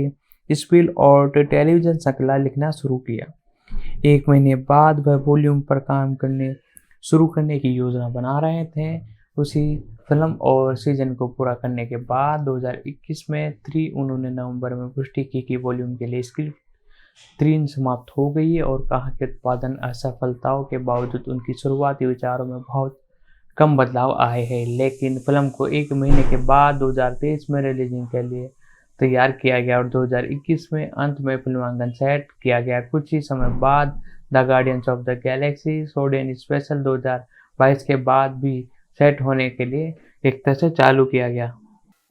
स्पील और टेलीविजन श्रृंखला लिखना शुरू किया। एक महीने बाद वह वॉल्यूम पर काम शुरू करने की योजना बना रहे थे। उसी फिल्म और सीजन को पूरा करने के बाद 2021 में 3 उन्होंने नवंबर में पुष्टि की कि वॉल्यूम के लिए स्क्रिप्ट 3 समाप्त हो गई है और कहा कि उत्पादन असफलताओं के बावजूद उनकी शुरुआती विचारों में बहुत कम बदलाव आए हैं, लेकिन फिल्म को 1 महीने के बाद 2023 में रिलीजिंग के लिए तैयार किया गया और 2021 में अंत में फिल्मांकन सेट किया गया। कुछ ही समय बाद the Guardians of the Galaxy सोडियन स्पेशल 2022 के बाद भी सेट होने के लिए एक तरह से चालू किया गया।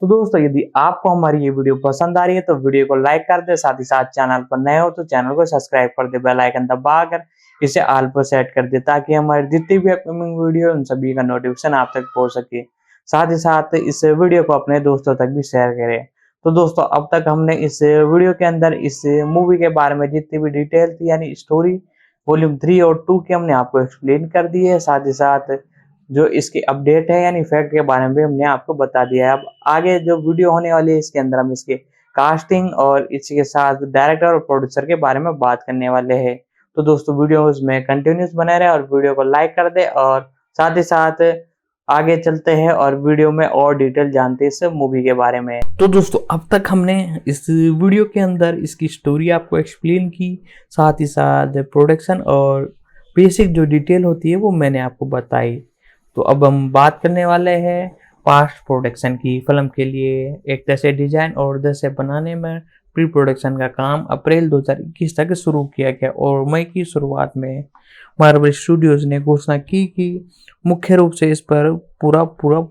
तो दोस्तों, यदि आपको हमारी ये वीडियो पसंद आ रही है तो वीडियो को लाइक कर दे, साथ ही साथ चैनल पर नए हो तो चैनल को सब्सक्राइब कर दे, बेल आइकन दबाकर इसे ऑल पर सेट कर दे ताकि हमारी जितनी भी अपकमिंग वीडियो उन सभी का नोटिफिकेशन आप तक पहुंच सके। साथ ही साथ इस वीडियो को अपने दोस्तों तक भी शेयर करें। तो दोस्तों, अब तक हमने इस वीडियो के अंदर इस मूवी के बारे में जितनी भी डिटेल थी यानी स्टोरी वॉल्यूम 3 और 2 की हमने आपको एक्सप्लेन कर दी है। साथ ही साथ जो इसकी अपडेट है यानी फैक्ट के बारे में भी हमने आपको बता दिया है। अब आगे जो वीडियो होने वाली है इसके अंदर हम इसके कास्टिंग और इसके साथ डायरेक्टर और प्रोड्यूसर के बारे में बात करने वाले हैं। तो दोस्तों, वीडियो में कंटिन्यूस बने रहे और वीडियो को लाइक कर दे और साथ ही साथ आगे चलते हैं और वीडियो में और डिटेल जानते हैं इस मूवी के बारे में। तो दोस्तों, अब तक हमने इस वीडियो के अंदर इसकी स्टोरी आपको एक्सप्लेन की, साथ ही साथ प्रोडक्शन और बेसिक जो डिटेल होती है वो मैंने आपको बताई। तो अब हम बात करने वाले हैं पास्ट प्रोडक्शन की। फिल्म के लिए एक तरह से डिजाइन और दृश्य बनाने में प्री प्रोडक्शन का काम अप्रैल 2021 तक शुरू किया गया और मई की शुरुआत में मार्वल स्टूडियोज ने घोषणा की कि मुख्य रूप से इस पर पूरा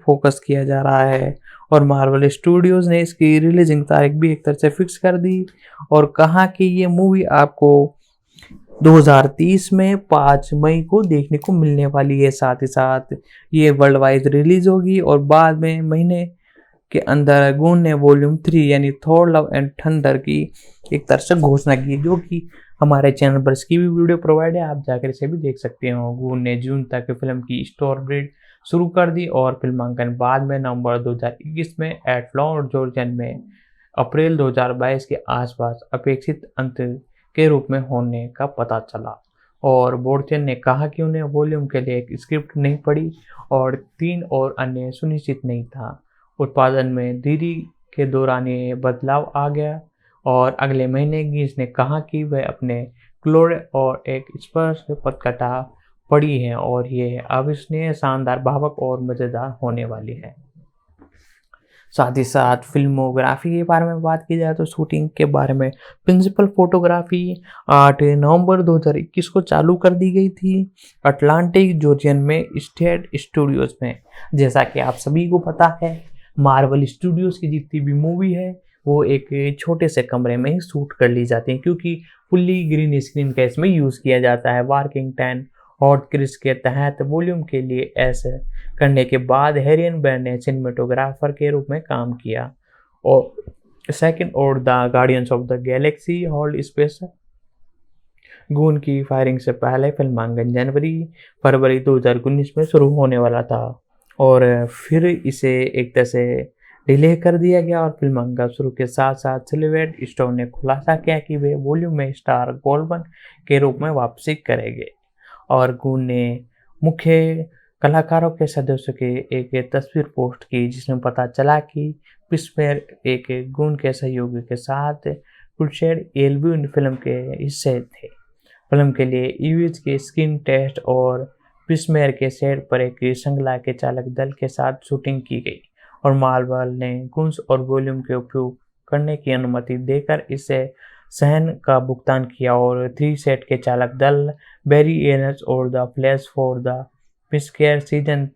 फोकस किया जा रहा है और मार्वल स्टूडियोज ने इसकी रिलीजिंग तारीख भी एक तरह से फिक्स कर दी और कहा कि ये मूवी आपको 2030 में 5 मई को देखने को मिलने वाली है। साथ ही साथ ये वर्ल्ड वाइड रिलीज होगी और बाद में महीने के अंदर गून ने वॉल्यूम 3 यानी थॉर लव एंड थंडर की एक तरह से घोषणा की, जो कि हमारे चैनल पर इसकी भी वीडियो प्रोवाइड है, आप जाकर इसे भी देख सकते हो। गून ने जून तक फिल्म की स्टोर ब्रीड शुरू कर दी और फिल्मांकन बाद में नवंबर 2021 में एटलांटा जॉर्जिया में अप्रैल 2022 के आसपास अपेक्षित अंत के रूप में होने का पता चला और बोर्चन ने कहा कि उन्हें वॉल्यूम के लिए एक स्क्रिप्ट नहीं पड़ी और 3 और अन्य सुनिश्चित नहीं था। उत्पादन में देरी के दौरान ये बदलाव आ गया और अगले महीने गीस ने कहा कि वह अपने क्लोर और एक स्पर्श पटकथा पड़ी है और ये अविश्वसनीय, शानदार, भावुक और मज़ेदार होने वाली है। साथ ही साथ फिल्मोग्राफी के बारे में बात की जाए तो शूटिंग के बारे में प्रिंसिपल फोटोग्राफी 8 नवंबर 2021 को चालू कर दी गई थी अटलांटिक जॉर्जिया में स्टेट स्टूडियोज में। जैसा कि आप सभी को पता है, मार्वल स्टूडियोज की जितनी भी मूवी है वो एक छोटे से कमरे में ही शूट कर ली जाती है क्योंकि फुल्ली ग्रीन स्क्रीन का इसमें यूज़ किया जाता है। वर्किंग 10 हॉट क्रिस के तहत वॉल्यूम के लिए ऐसे करने के बाद हेरियन बैन ने सिनेमेटोग्राफर के रूप में काम किया और सेकंड और the Guardians of the Galaxy hold special goon की फायरिंग से पहले फिल्मांकन फरवरी 2019 में शुरू होने वाला था और फिर इसे एक तरह से डिले कर दिया गया और फिल्मांकन शुरू के साथ साथ सिल्वेट स्टोन ने खुलासा किया कि वे वॉल्यूम में स्टार गोल्डमैन के रूप में वापसी करेंगे और गून ने मुख्य कलाकारों के सदस्यों के एक तस्वीर पोस्ट की जिसमें पता चला कि पिस्मेर एक गून के सहयोगी के साथ क्रूसेड एल्ब्यून फिल्म के हिस्से थे। फिल्म के लिए ईवीज के स्क्रीन टेस्ट और पिस्मेर के सेट पर एक श्रृंखला के चालक दल के साथ शूटिंग की गई और मार्वल ने गूंस और वॉल्यूम के उपयोग करने की अनुमति देकर इसे सहन का भुगतान किया और 3 सेट के चालक दल बेरी एनस और द फ्लैश फॉर द पिस्केयर सीजन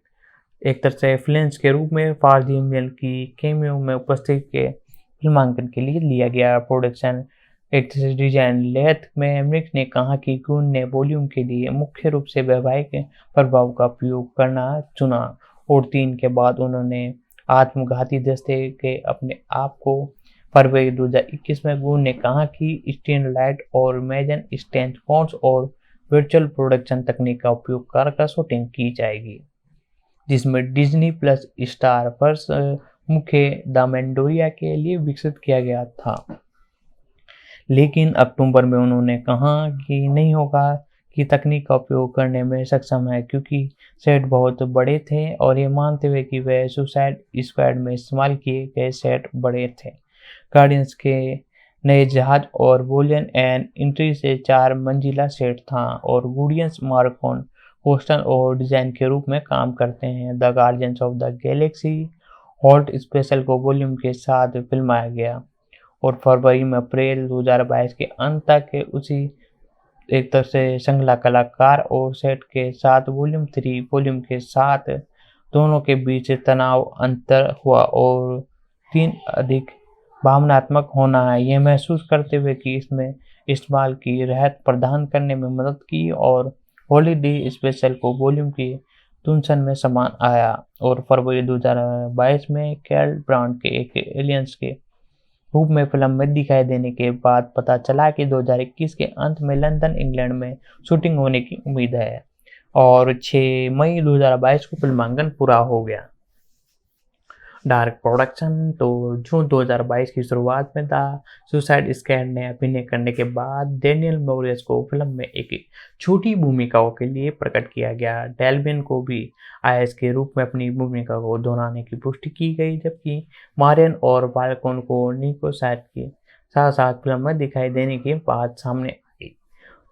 एक तरह से फ्लेंस के रूप में फार्जियन की कैमियो में उपस्थित के फिल्मांकन के लिए लिया गया। प्रोडक्शन एक तरह से डिजाइन लेथ में एमरिक ने कहा कि गून ने वॉल्यूम के लिए मुख्य रूप से वैवाहिक प्रभाव का उपयोग करना चुना और 3 के बाद उन्होंने आत्मघाती दस्ते के अपने आप को फरवरी 2021 में गून ने कहा कि स्टेन लाइट और इमेजन स्टैंड फोन्स और वर्चुअल प्रोडक्शन तकनीक का उपयोग कर शूटिंग की जाएगी जिसमें डिज्नी प्लस स्टार पर मुख्य द मैंडोरिया के लिए विकसित किया गया था, लेकिन अक्टूबर में उन्होंने कहा कि नहीं होगा कि तकनीक का उपयोग करने में सक्षम है क्योंकि सेट बहुत बड़े थे और ये मानते हुए कि वह सुसाइड स्क्वाड में इस्तेमाल किए गए सेट बड़े थे। गार्डियंस के नए जहाज और बुलियन एंड एंट्री से 4 मंजिला सेट था और गुडियंस मार्कोन होस्टल और डिजाइन के रूप में काम करते हैं। The guardians of the Galaxy halt special को वॉल्यूम के साथ फिल्माया गया और फरवरी में अप्रैल 2022 के अंत तक उसी एक तरह से श्रृंखला कलाकार और सेट के साथ वॉल्यूम 3 वॉल्यूम के साथ दोनों के बीच तनाव अंतर हुआ और 3 अधिक भावनात्मक होना है, यह महसूस करते हुए कि इसमें इस्तेमाल की राहत प्रदान करने में मदद की और हॉलीडे स्पेशल को वॉल्यूम की तुलना में समान आया। और फरवरी 2022 में कैल ब्रांड के एक एलियंस के रूप में फिल्म में दिखाई देने के बाद पता चला कि 2021 के अंत में लंदन इंग्लैंड में शूटिंग होने की उम्मीद है और 6 मई 2022 को फिल्मांकन पूरा हो गया। डार्क प्रोडक्शन तो जून 2022 की शुरुआत में द सुसाइड स्क्वाड ने अभिनय करने के बाद डैनियल मॉरिस को फिल्म में एक छोटी भूमिकाओं के लिए प्रकट किया गया। डेल्विन को भी आयस के रूप में अपनी भूमिका को दोहराने की पुष्टि की गई, जबकि मारियन और बाल्कोन को निको साइड के साथ साथ फिल्म में दिखाई देने की बात सामने आई।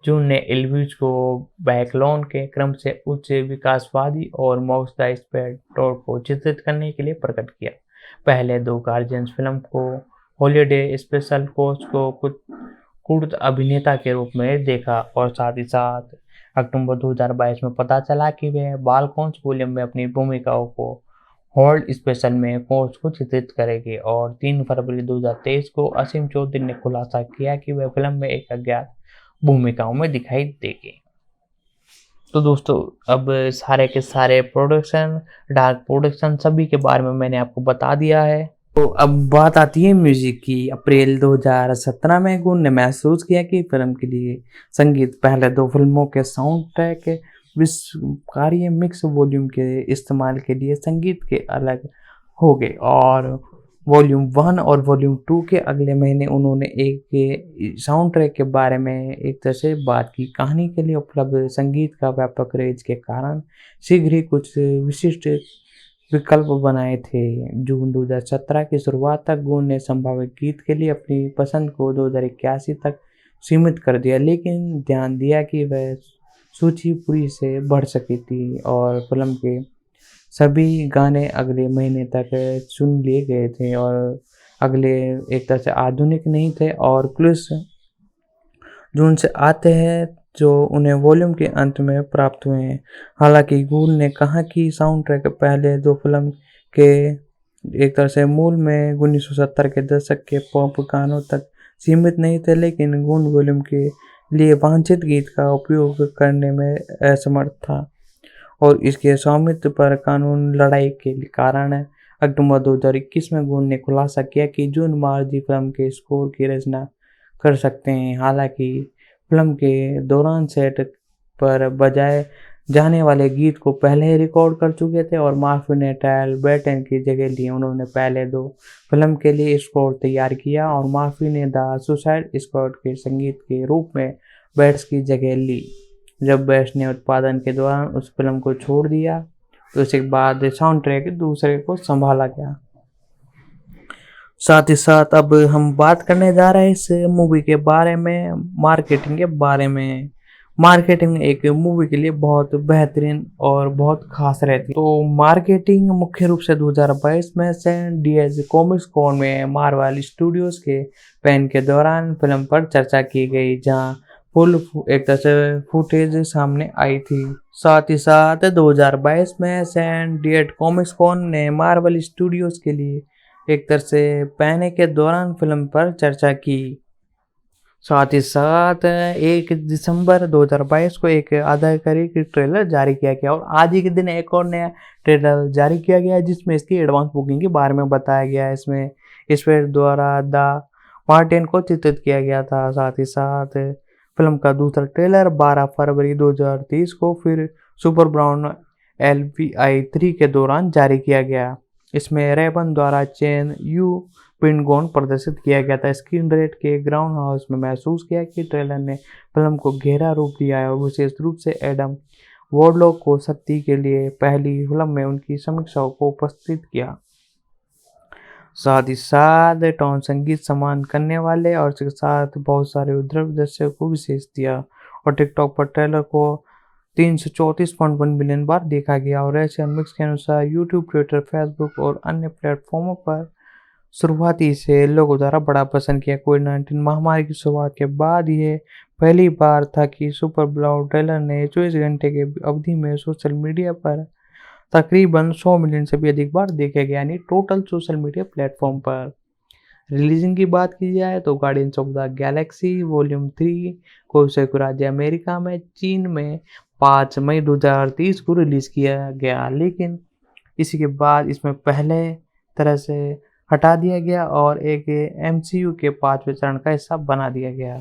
जून ने एल्विस को बैकलॉन के क्रम से उच्च विकासवादी और मॉक्स द स्पेक्टर को चित्रित करने के लिए प्रकट किया। पहले 2 गार्जियंस फिल्म को हॉलीडे स्पेशल कोच को कुछ कुर्द अभिनेता के रूप में देखा और साथ ही साथ अक्टूबर 2022 में पता चला कि वे बालकोन्स वॉल्यूम में अपनी भूमिकाओं को हॉल्ड स्पेशल में कोच को चित्रित करेंगे और 3 फरवरी 2023 को असीम चौधरी ने खुलासा किया कि वे फिल्म में एक अज्ञात भूमिकाओं में दिखाई देंगे। तो दोस्तों अब सारे के सारे प्रोडक्शन डार्क प्रोडक्शन सभी के बारे में मैंने आपको बता दिया है। तो अब बात आती है म्यूजिक की। अप्रैल 2017 में गुन ने महसूस किया कि फिल्म के लिए संगीत पहले 2 फिल्मों के साउंड ट्रैक विश्वकारी मिक्स वॉल्यूम के इस्तेमाल के लिए संगीत के अलग हो गए और वॉल्यूम 1 और वॉल्यूम 2 के अगले महीने उन्होंने एक साउंड ट्रैक के बारे में एक तरह से बात की। कहानी के लिए उपलब्ध संगीत का व्यापक रेंज के कारण शीघ्र ही कुछ विशिष्ट विकल्प बनाए थे। जून 2017 की शुरुआत तक गुन ने संभावित गीत के लिए अपनी पसंद को 2081 तक सीमित कर दिया, लेकिन ध्यान दिया कि वह सूची पूरी से बढ़ सकी थी और फिल्म के सभी गाने अगले महीने तक चुन लिए गए थे और अगले एक तरह से आधुनिक नहीं थे और क्लूस जून से आते हैं जो उन्हें वॉल्यूम के अंत में प्राप्त हुए हैं। हालांकि गुल ने कहा कि साउंड ट्रैक पहले 2 फिल्म के एक तरह से मूल में 1970 के दशक के पॉप गानों तक सीमित नहीं थे, लेकिन गुन वॉल्यूम के लिए वांछित गीत का उपयोग करने में असमर्थ था और इसके स्वामित्व पर कानून लड़ाई के कारण अक्टूबर 2021 में गुन ने खुलासा किया कि जून मार्जी फिल्म के स्कोर की रचना कर सकते हैं। हालांकि फिल्म के दौरान सेट पर बजाए जाने वाले गीत को पहले ही रिकॉर्ड कर चुके थे और मार्फी ने टायल बैटन की जगह ली। उन्होंने पहले 2 फिल्म के लिए स्कोर तैयार किया और मार्फी ने द सुसाइड स्क्वाड के संगीत के रूप में बैट्स की जगह ली। जब बैट्स ने उत्पादन के दौरान उस फिल्म को छोड़ दिया तो उसके बाद साउंड ट्रैक दूसरे को संभाला गया। साथ ही साथ अब हम बात करने जा रहे हैं इस मूवी के बारे में, मार्केटिंग के बारे में। मार्केटिंग एक मूवी के लिए बहुत बेहतरीन और बहुत खास रहती है। तो मार्केटिंग मुख्य रूप से 2022 में सैन डिएगो कॉमिक्स कॉन में मार्वल स्टूडियोज के पैन के दौरान फिल्म पर चर्चा की गई, जहां फुल एक तरह से फुटेज सामने आई थी। साथ ही साथ 2022 में सैन डिएगो कॉमिक्स कॉन ने मार्वल स्टूडियोज के लिए एक तरह से पहने के दौरान फिल्म पर चर्चा की। साथ ही साथ 1 दिसंबर 2022 को एक आधिकारिक ट्रेलर जारी किया गया और आज ही के दिन एक और नया ट्रेलर जारी किया गया जिसमें इसकी एडवांस बुकिंग के बारे में बताया गया है। इसमें स्पेस द्वारा द मार्टिन को चित्रित किया गया था। साथ ही साथ फिल्म का दूसरा ट्रेलर 12 फरवरी 2023 को फिर सुपर ब्राउन LVI 3 के दौरान जारी किया गया। इसमें रेबन द्वारा चेन यू पेंटागन प्रदर्शित किया गया था। स्क्रीन रेट के ग्राउंड हाउस में महसूस किया कि ट्रेलर ने फिल्म को गहरा रूप दिया है और विशेष रूप से एडम वॉर्डलॉक को शक्ति के लिए पहली फिल्म में उनकी समीक्षाओं को उपस्थित किया। साथ ही साथ टॉन संगीत समान करने वाले और इसके साथ बहुत सारे उद्रव दर्शकों को विशेष दिया। और टिकटॉक पर ट्रेलर को 334.1 मिलियन बार देखा गया। और एशियन मिक्स के अनुसार यूट्यूब, ट्विटर, फेसबुक और अन्य प्लेटफॉर्मों पर शुरुआती से लोगों द्वारा बड़ा पसंद किया। कोविड-19 महामारी की शुरुआत के बाद ये पहली बार था कि सुपर ब्लॉग ट्रेलर ने 24 घंटे के अवधि में सोशल मीडिया पर तकरीबन 100 मिलियन से भी अधिक बार देखा गया, यानी टोटल सोशल मीडिया प्लेटफॉर्म पर। रिलीजिंग की बात की जाए तो guardians of the Galaxy volume 3 को संयुक्त राज्य अमेरिका में चीन में 5 मई 2023 को रिलीज किया गया, लेकिन इसी के बाद इसमें पहले तरह से हटा दिया गया और एक एमसीयू के 5वें चरण का हिस्सा बना दिया गया।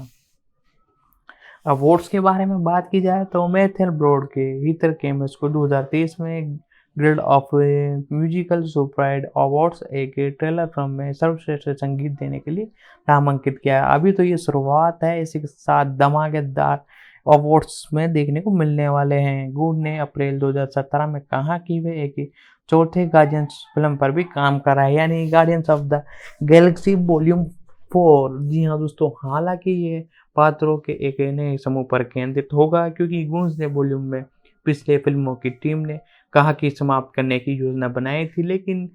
अवार्ड्स के बारे में बात की जाए तो मैथ्यू ब्रॉड के हीथर केमस को 2023 में गिल्ड ऑफ म्यूजिकल सुपराइड अवार्ड्स एक ट्रेलर फिल्म में सर्वश्रेष्ठ संगीत देने के लिए नामांकित किया। अभी तो ये शुरुआत है, इसी के साथ धमाकेदार अवार्ड्स में देखने को मिलने वाले हैं। गुड ने अप्रैल 2017 में कहा कि वे एक चौथे गार्डियंस फिल्म पर भी काम कर रहा है, यानी guardians of the Galaxy volume 4। जी हाँ दोस्तों, हालांकि ये पात्रों के एक नए समूह पर केंद्रित होगा, क्योंकि गूंज ने वॉल्यूम में पिछले फिल्मों की टीम ने कहा कि समाप्त करने की योजना बनाई थी, लेकिन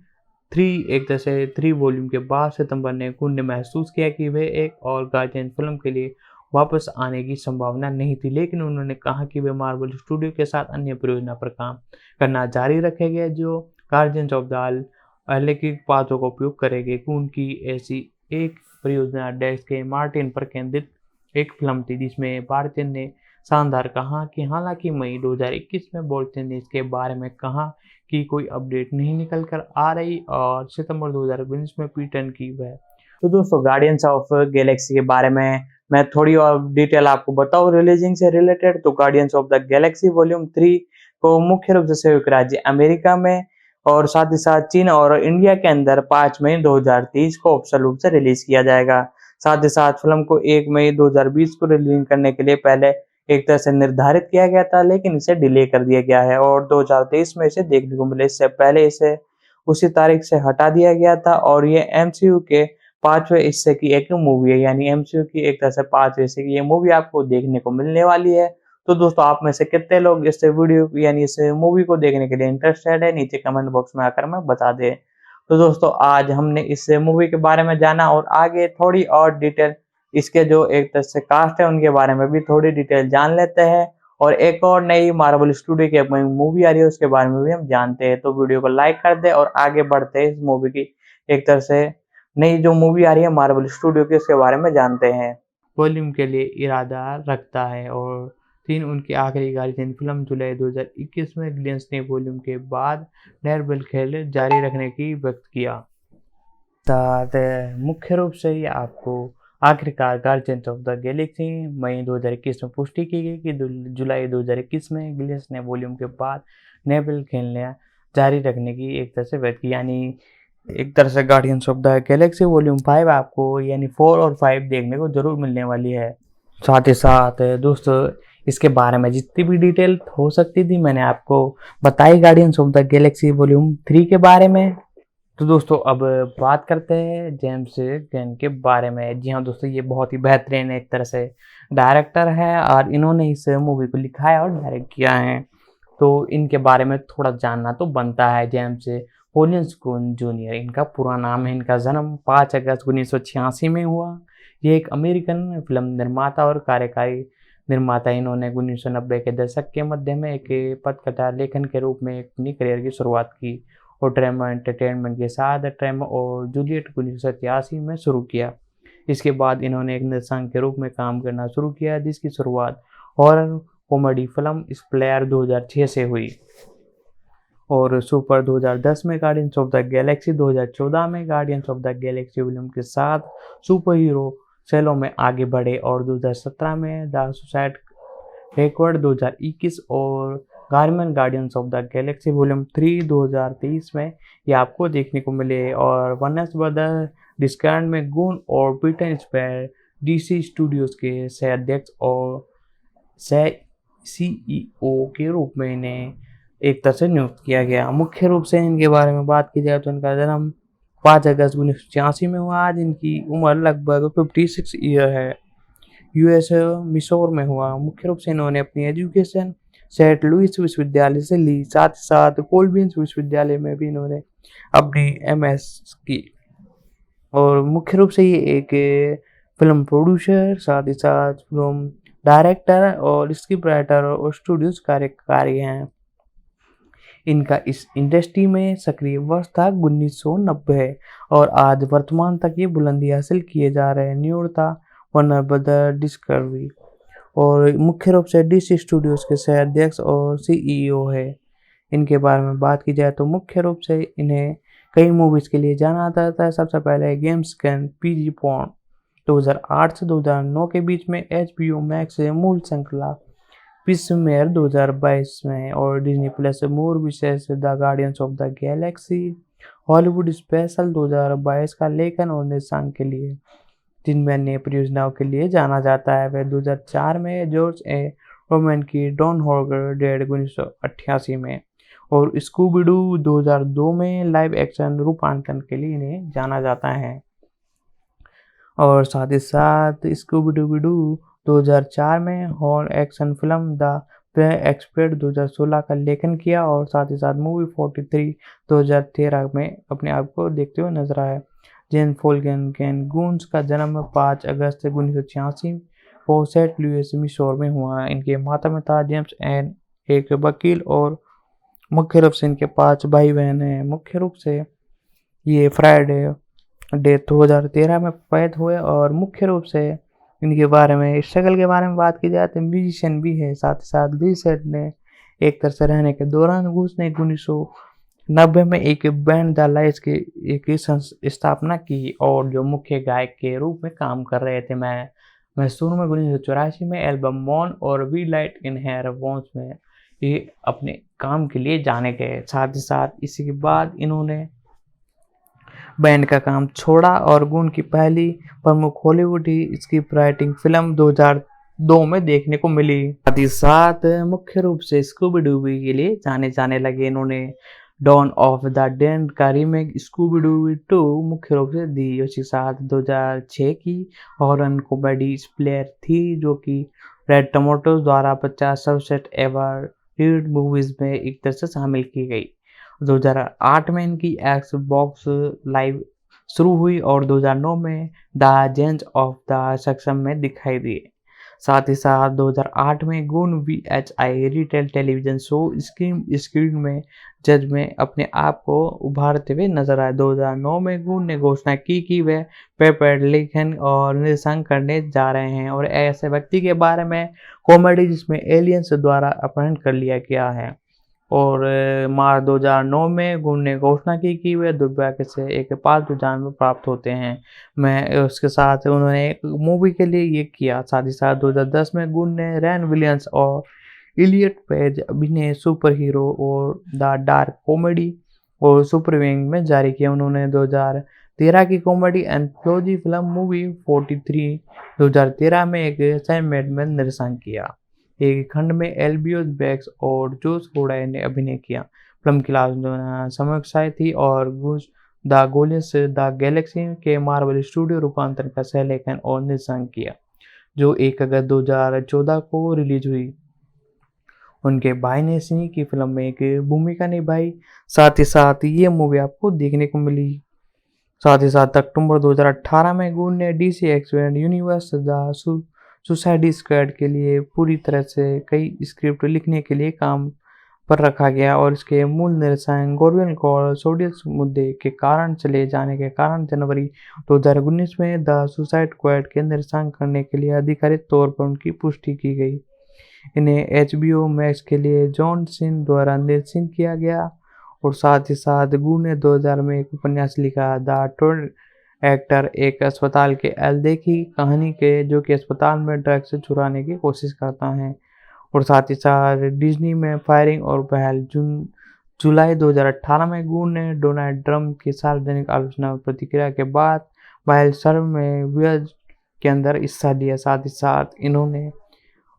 3 वॉल्यूम के बाद सितंबर ने गूंज ने महसूस किया कि वे एक और गार्डियन फिल्म के लिए वापस आने की संभावना नहीं थी, लेकिन उन्होंने कहा कि वे मार्वल स्टूडियो के साथ अन्य परियोजना पर काम करना जारी रखेंगे जो गार्डियंस ऑफ द अलौकिक पात्रों का उपयोग करेंगे। गूंज की ऐसी एक परियोजना डेक्स के मार्टिन पर केंद्रित एक फिल्म थी, जिसमें भारतीय ने शानदार कहा कि हालांकि मई 2021 में बोल्टन ने इसके बारे में कहा कि कोई अपडेट नहीं निकल कर आ रही और सितंबर 2019 में पीटन की वह। तो दोस्तों, गार्डियंस ऑफ गैलेक्सी के बारे में मैं थोड़ी और डिटेल आपको बताऊं रिलीजिंग से रिलेटेड। तो guardians of the Galaxy volume 3 को मुख्य रूप से संयुक्त राज्य अमेरिका में और साथ ही साथ चीन और इंडिया के अंदर 5 मई 2023 को ऑफिशियल रूप से रिलीज किया जाएगा। साथ ही साथ फिल्म को 1 मई 2020 को रिलीज करने के लिए पहले एक तरह से निर्धारित किया गया था, लेकिन इसे डिले कर दिया गया है और 2023 में इसे देखने को मिले। इससे पहले इसे उसी तारीख से हटा दिया गया था और ये एमसीयू के 5वें हिस्से की एक मूवी है, यानी एमसीयू की एक तरह से 5वें हिस्से की ये मूवी आपको देखने को मिलने वाली है। तो दोस्तों, आप में से कितने लोग इस वीडियो यानी इस मूवी को देखने के लिए इंटरेस्टेड है, नीचे कमेंट बॉक्स में आकर मैं बता दें। तो दोस्तों, आज हमने इस मूवी के बारे में जाना और आगे थोड़ी और डिटेल इसके जो एक तरह से कास्ट है उनके बारे में भी थोड़ी डिटेल जान लेते हैं और एक और नई मार्वल स्टूडियो की मूवी आ रही है उसके बारे में भी हम जानते हैं। तो वीडियो को लाइक कर दे और आगे बढ़ते हैं इस मूवी की एक तरह से नई जो मूवी आ रही है मार्वल स्टूडियो की उसके बारे में जानते हैं। वॉल्यूम के लिए इरादा रखता है और 3 उनकी आखिरी गार्डियन फिल्म जुलाई 2021 में गिलियंस ने वॉल्यूम के बाद डेयरडेविल खेल जारी रखने की व्यक्त किया। मुख्य रूप से ये आपको आखिरकार गार्डियंस ऑफ द गैलेक्सी मई 2021 में पुष्टि की गई कि जुलाई 2021 में गिलियंस ने वॉल्यूम के बाद डेयरडेविल खेलने जारी रखने की एक तरह से व्यक्त की, यानी एक तरह से guardians of the Galaxy volume 5 आपको यानी 4 और 5 देखने को जरूर मिलने वाली है। साथ ही साथ दोस्तों, इसके बारे में जितनी भी डिटेल हो सकती थी मैंने आपको बताई guardians of the Galaxy volume 3 के बारे में। तो दोस्तों, अब बात करते हैं जेम्स गन के बारे में। जी हाँ दोस्तों, ये बहुत ही बेहतरीन एक तरह से डायरेक्टर है और इन्होंने इस मूवी को लिखा है और डायरेक्ट किया है, तो इनके बारे में थोड़ा जानना तो बनता है। जेम्स पॉलिंस गुन जूनियर इनका पूरा नाम है। इनका जन्म 5 अगस्त 1986 में हुआ। ये एक अमेरिकन फिल्म निर्माता और कार्यकारी निर्माता। इन्होंने 1990 के दशक के मध्य में एक पटकथा लेखन के रूप में अपनी करियर की शुरुआत की और ट्रेमा एंटरटेनमेंट के साथ ट्रेमा और जूलियट 1987 में शुरू किया। इसके बाद इन्होंने एक निर्देशक के रूप में काम करना शुरू किया, जिसकी शुरुआत हॉरर कॉमेडी फिल्म स्प्लेयर 2006 से हुई और सुपर 2010 में गार्डियंस ऑफ द गैलेक्सी, 2014 में guardians of the Galaxy film के साथ सुपर हीरो सेलों में आगे बढ़े और 2017 में द सुसाइड रिकॉर्ड 2021 और Garmin guardians of the Galaxy volume 3 2023 में ये आपको देखने को मिले। और वनस ब्रदर डिस्काउंट में गुन और पीटर स्पेयर डीसी स्टूडियोज के सह अध्यक्ष और सह सीईओ के रूप में इन्हें एक तरह से नियुक्त किया गया। मुख्य रूप से इनके बारे में बात की जाए तो इनका जन्म 5 अगस्त 1986 में हुआ। आज इनकी उम्र लगभग 56 ईयर है। यूएस मिसौर में हुआ। मुख्य रूप से इन्होंने अपनी एजुकेशन सेंट लुइस विश्वविद्यालय से ली। साथ ही साथ कोलबिन्स विश्वविद्यालय में भी इन्होंने अपनी एमएस की। और मुख्य रूप से ये एक फिल्म प्रोड्यूसर, साथ ही साथ फिल्म डायरेक्टर और स्क्रिप्ट राइटर और स्टूडियोज कार्यकारी हैं। इनका इस इंडस्ट्री में सक्रिय वर्ष था 1990 और आज वर्तमान तक ये बुलंदी हासिल किए जा रहे हैं। न्यूयॉर्क warner ब्रदर डिस्कवरी और मुख्य रूप से डीसी स्टूडियोज के सह अध्यक्ष और सीईओ है। इनके बारे में बात की जाए तो मुख्य रूप से इन्हें कई मूवीज के लिए जाना जाता है। सबसे पहले गेम्स कैन पीजी पॉन्ड 2008 से 2009 के बीच में HBO मैक्स से मूल श्रृंखला पिसमेयर 2022 में और डिज्नी प्लस मोर विशेष the Guardians of the Galaxy Hollywood special 2022 का लेखन और निर्देशन के लिए जिनमें अन्य परियोजनाओं के लिए जाना जाता है। वह 2004 में जॉर्ज ए रोमन की डॉन हॉगर डेड 1988 में और स्कूबी-डू 2002 में लाइव एक्शन रूपांतरण के लिए इन्हें जाना जाता है। और साथ ही साथ स्कूबी-डू 2004 में हॉर एक्शन फिल्म द एक्सपर्ट 2016 का लेखन किया और साथ ही साथ मूवी 43 2013 में अपने आप को देखते हुए नजर आए। जेन फोल्केन गून्स का जन्म 5 अगस्त 1986 को सेंट लुइस मिसौर में हुआ। इनके माता पिता जेम्स एन एक वकील और मुख्य रूप से इनके 5 भाई बहन हैं। मुख्य रूप से ये फ्राइडे डे 2013 में पैदा हुए और मुख्य रूप से इनके बारे में स्ट्रगल के बारे में बात की जाए तो म्यूजिशियन भी है। साथ ही साथ ली सेट ने एक तरह से रहने के दौरान उसने 1990 में एक बैंड द लाइट्स की एक स्थापना की और जो मुख्य गायक के रूप में काम कर रहे थे। मैं शुरू में 1984 में एल्बम मॉन और वी लाइट इन हेयर वॉन्स में ये अपने काम के लिए जाने गए। साथ ही साथ इसी के बाद इन्होंने बैंड का काम छोड़ा और गुन की पहली प्रमुख हॉलीवुड स्क्रिप्ट राइटिंग फिल्म 2002 में देखने को मिली। साथ ही साथ मुख्य रूप से स्कूबी डूबी के लिए जाने जाने लगे। इन्होंने डॉन ऑफ द डेड का रीमेक स्कूबी डूबी 2 मुख्य रूप से दी। उसी साथ 2006 की हॉरर कॉमेडी स्प्लेयर थी जो कि रेड टमाटोज द्वारा 50 सबसे एवर रीड मूवीज में एक तरह से शामिल की गई। 2008 में इनकी एक्स बॉक्स लाइव शुरू हुई और 2009 में द जेंस ऑफ द सक्सेम में दिखाई दिए। साथ ही साथ 2008 में गुन VHI retail television show screen में जज में अपने आप को उभारते हुए नजर आए। 2009 में गुन ने घोषणा की कि वे पेपर लेखन और निर्देशन करने जा रहे हैं और ऐसे व्यक्ति के बारे में कॉमेडी जिसमें एलियंस द्वारा अपहरण कर लिया गया है। और मार्च 2009 में गुन ने घोषणा की कि वे दुर्भाग्य से एक पालतू जानवर प्राप्त होते हैं। मैं उसके साथ उन्होंने एक मूवी के लिए ये किया। साथ ही साथ 2010 में गुन ने रैन विलियम्स और इलियट पेज अभिनय सुपर हीरो और द डार्क कॉमेडी और सुपर विंग में जारी किया। उन्होंने 2013 की कॉमेडी एंथोलॉजी फिल्म मूवी 43 2013 में एक असाइनमेंट में निर्देशन किया। एक खंड में एल्बियोस बैक्स और जोश घोड़ाई ने अभिनय किया। फिल्म की समीक्षा थी और द गोलियंस द गैलेक्सी के मार्वल स्टूडियो रूपांतरण का सहलेखन और निर्देशन किया जो 1 अगस्त 2014 को रिलीज हुई। उनके भाई ने सिंह की फिल्म में एक भूमिका निभाई। साथ ही साथ ये मूवी आपको देखने को मिली। साथ ही साथ अक्टूबर 2018 में गुन ने DC expand universe the suicide squad के लिए पूरी तरह से कई स्क्रिप्ट लिखने के लिए काम पर रखा गया और इसके मूल निर्देशन गोर्विन और सोडियस मुद्दे के कारण चले जाने के कारण जनवरी 2019 में द सुसाइड स्क्वाड के निर्देशन करने के लिए आधिकारिक तौर पर उनकी पुष्टि की गई। इन्हें HBO मैक्स के लिए जॉन सिन द्वारा निर्देशित किया गया। और साथ ही साथ गू ने 2000 में एक उपन्यास लिखा द टोर्ड एक्टर एक अस्पताल के अनदेखी कहानी के जो कि अस्पताल में ड्रग्स चुराने की कोशिश करता है। और साथ ही साथ डिज्नी में फायरिंग और पहल जुलाई 2018 में गून ने डोनाल्ड ट्रंप की सार्वजनिक आलोचना प्रतिक्रिया के बाद वाइल्ड सर्व में वियज के अंदर हिस्सा लिया। साथ ही साथ इन्होंने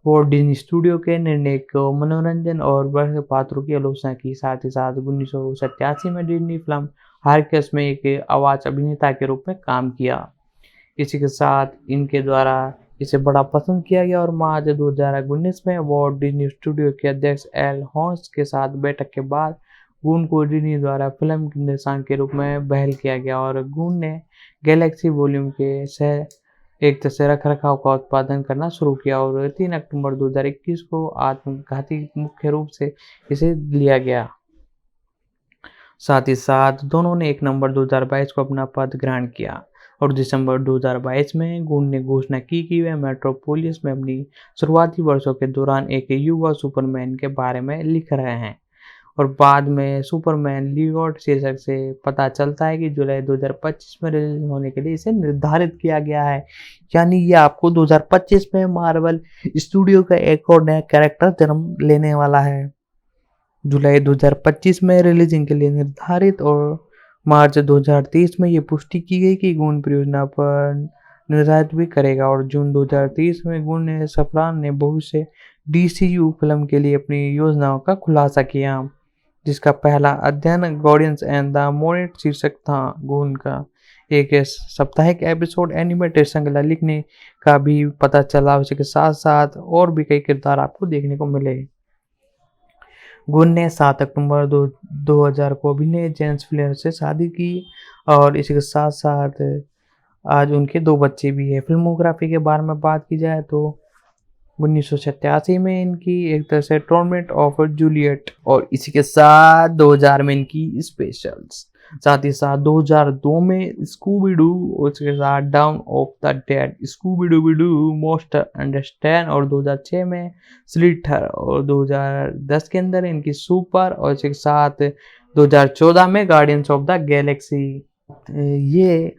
वो डिज्नी स्टूडियो के निर्णय को मनोरंजन और बढ़ पात्रों की आलोचना की। साथ ही साथ 1987 में डिज्नी फिल्म हार्कस में एक आवाज अभिनेता के रूप में काम किया। इसी के साथ इनके द्वारा इसे बड़ा पसंद किया गया और मार्च 2019 में वॉल्ट डिज्नी स्टूडियो के अध्यक्ष एल हॉन्स के साथ बैठक के बाद गून को डिज्नी द्वारा फिल्म के निर्देशक के रूप में बहाल किया गया और गून ने गैलेक्सी वॉल्यूम के सह एक तरह से रख रखाव का उत्पादन करना शुरू किया और 3 अक्टूबर 2021 को आत्मघाती मुख्य रूप से इसे लिया गया। साथ ही साथ दोनों ने 1 नवंबर 2022 को अपना पद ग्रहण किया और दिसंबर 2022 में गून ने घोषणा की कि वे मेट्रोपोलिस में अपनी शुरुआती वर्षों के दौरान एक युवा सुपरमैन के बारे में लिख रहे हैं और बाद में सुपरमैन लीगॉट शीर्षक से पता चलता है कि जुलाई 2025 में रिलीज होने के लिए इसे निर्धारित किया गया है। यानी ये आपको 2025 में मार्वल स्टूडियो का एक और नया कैरेक्टर जन्म लेने वाला है। जुलाई 2025 में रिलीजिंग के लिए निर्धारित और मार्च 2023 में ये पुष्टि की गई कि गून परियोजना पर निर्धारित भी करेगा और जून 2023 में गून ने सफरान ने भविष्य DCU फिल्म के लिए अपनी योजनाओं का खुलासा किया, जिसका पहला अध्ययन गार्डियंस एंड द मोनेट शीर्षक था। गून का एक साप्ताहिक एपिसोड एनिमेटेड श्रृंखला लिखने का भी पता चला। उसके साथ साथ और भी कई किरदार आपको देखने को मिले। गून ने 7 अक्टूबर 2000 को अभिनेता जेम्स फ्लेयर से शादी की और इसी के साथ साथ आज उनके 2 बच्चे भी हैं। फिल्मोग्राफी के बारे में बात की जाए तो 1987 में इनकी एक तरह से टूर्नामेंट ऑफ जूलियट और इसी के साथ 2000 में इनकी स्पेशल्स, साथ ही साथ 2002 में स्कूबी डू और इसके साथ down of the dead, Scooby डूबी डू, मोस्टर अंडरस्टैंड और 2006 में स्लिटर और 2010 के अंदर इनकी सुपर और इसके साथ 2014 में गार्डियंस ऑफ द गैलेक्सी ये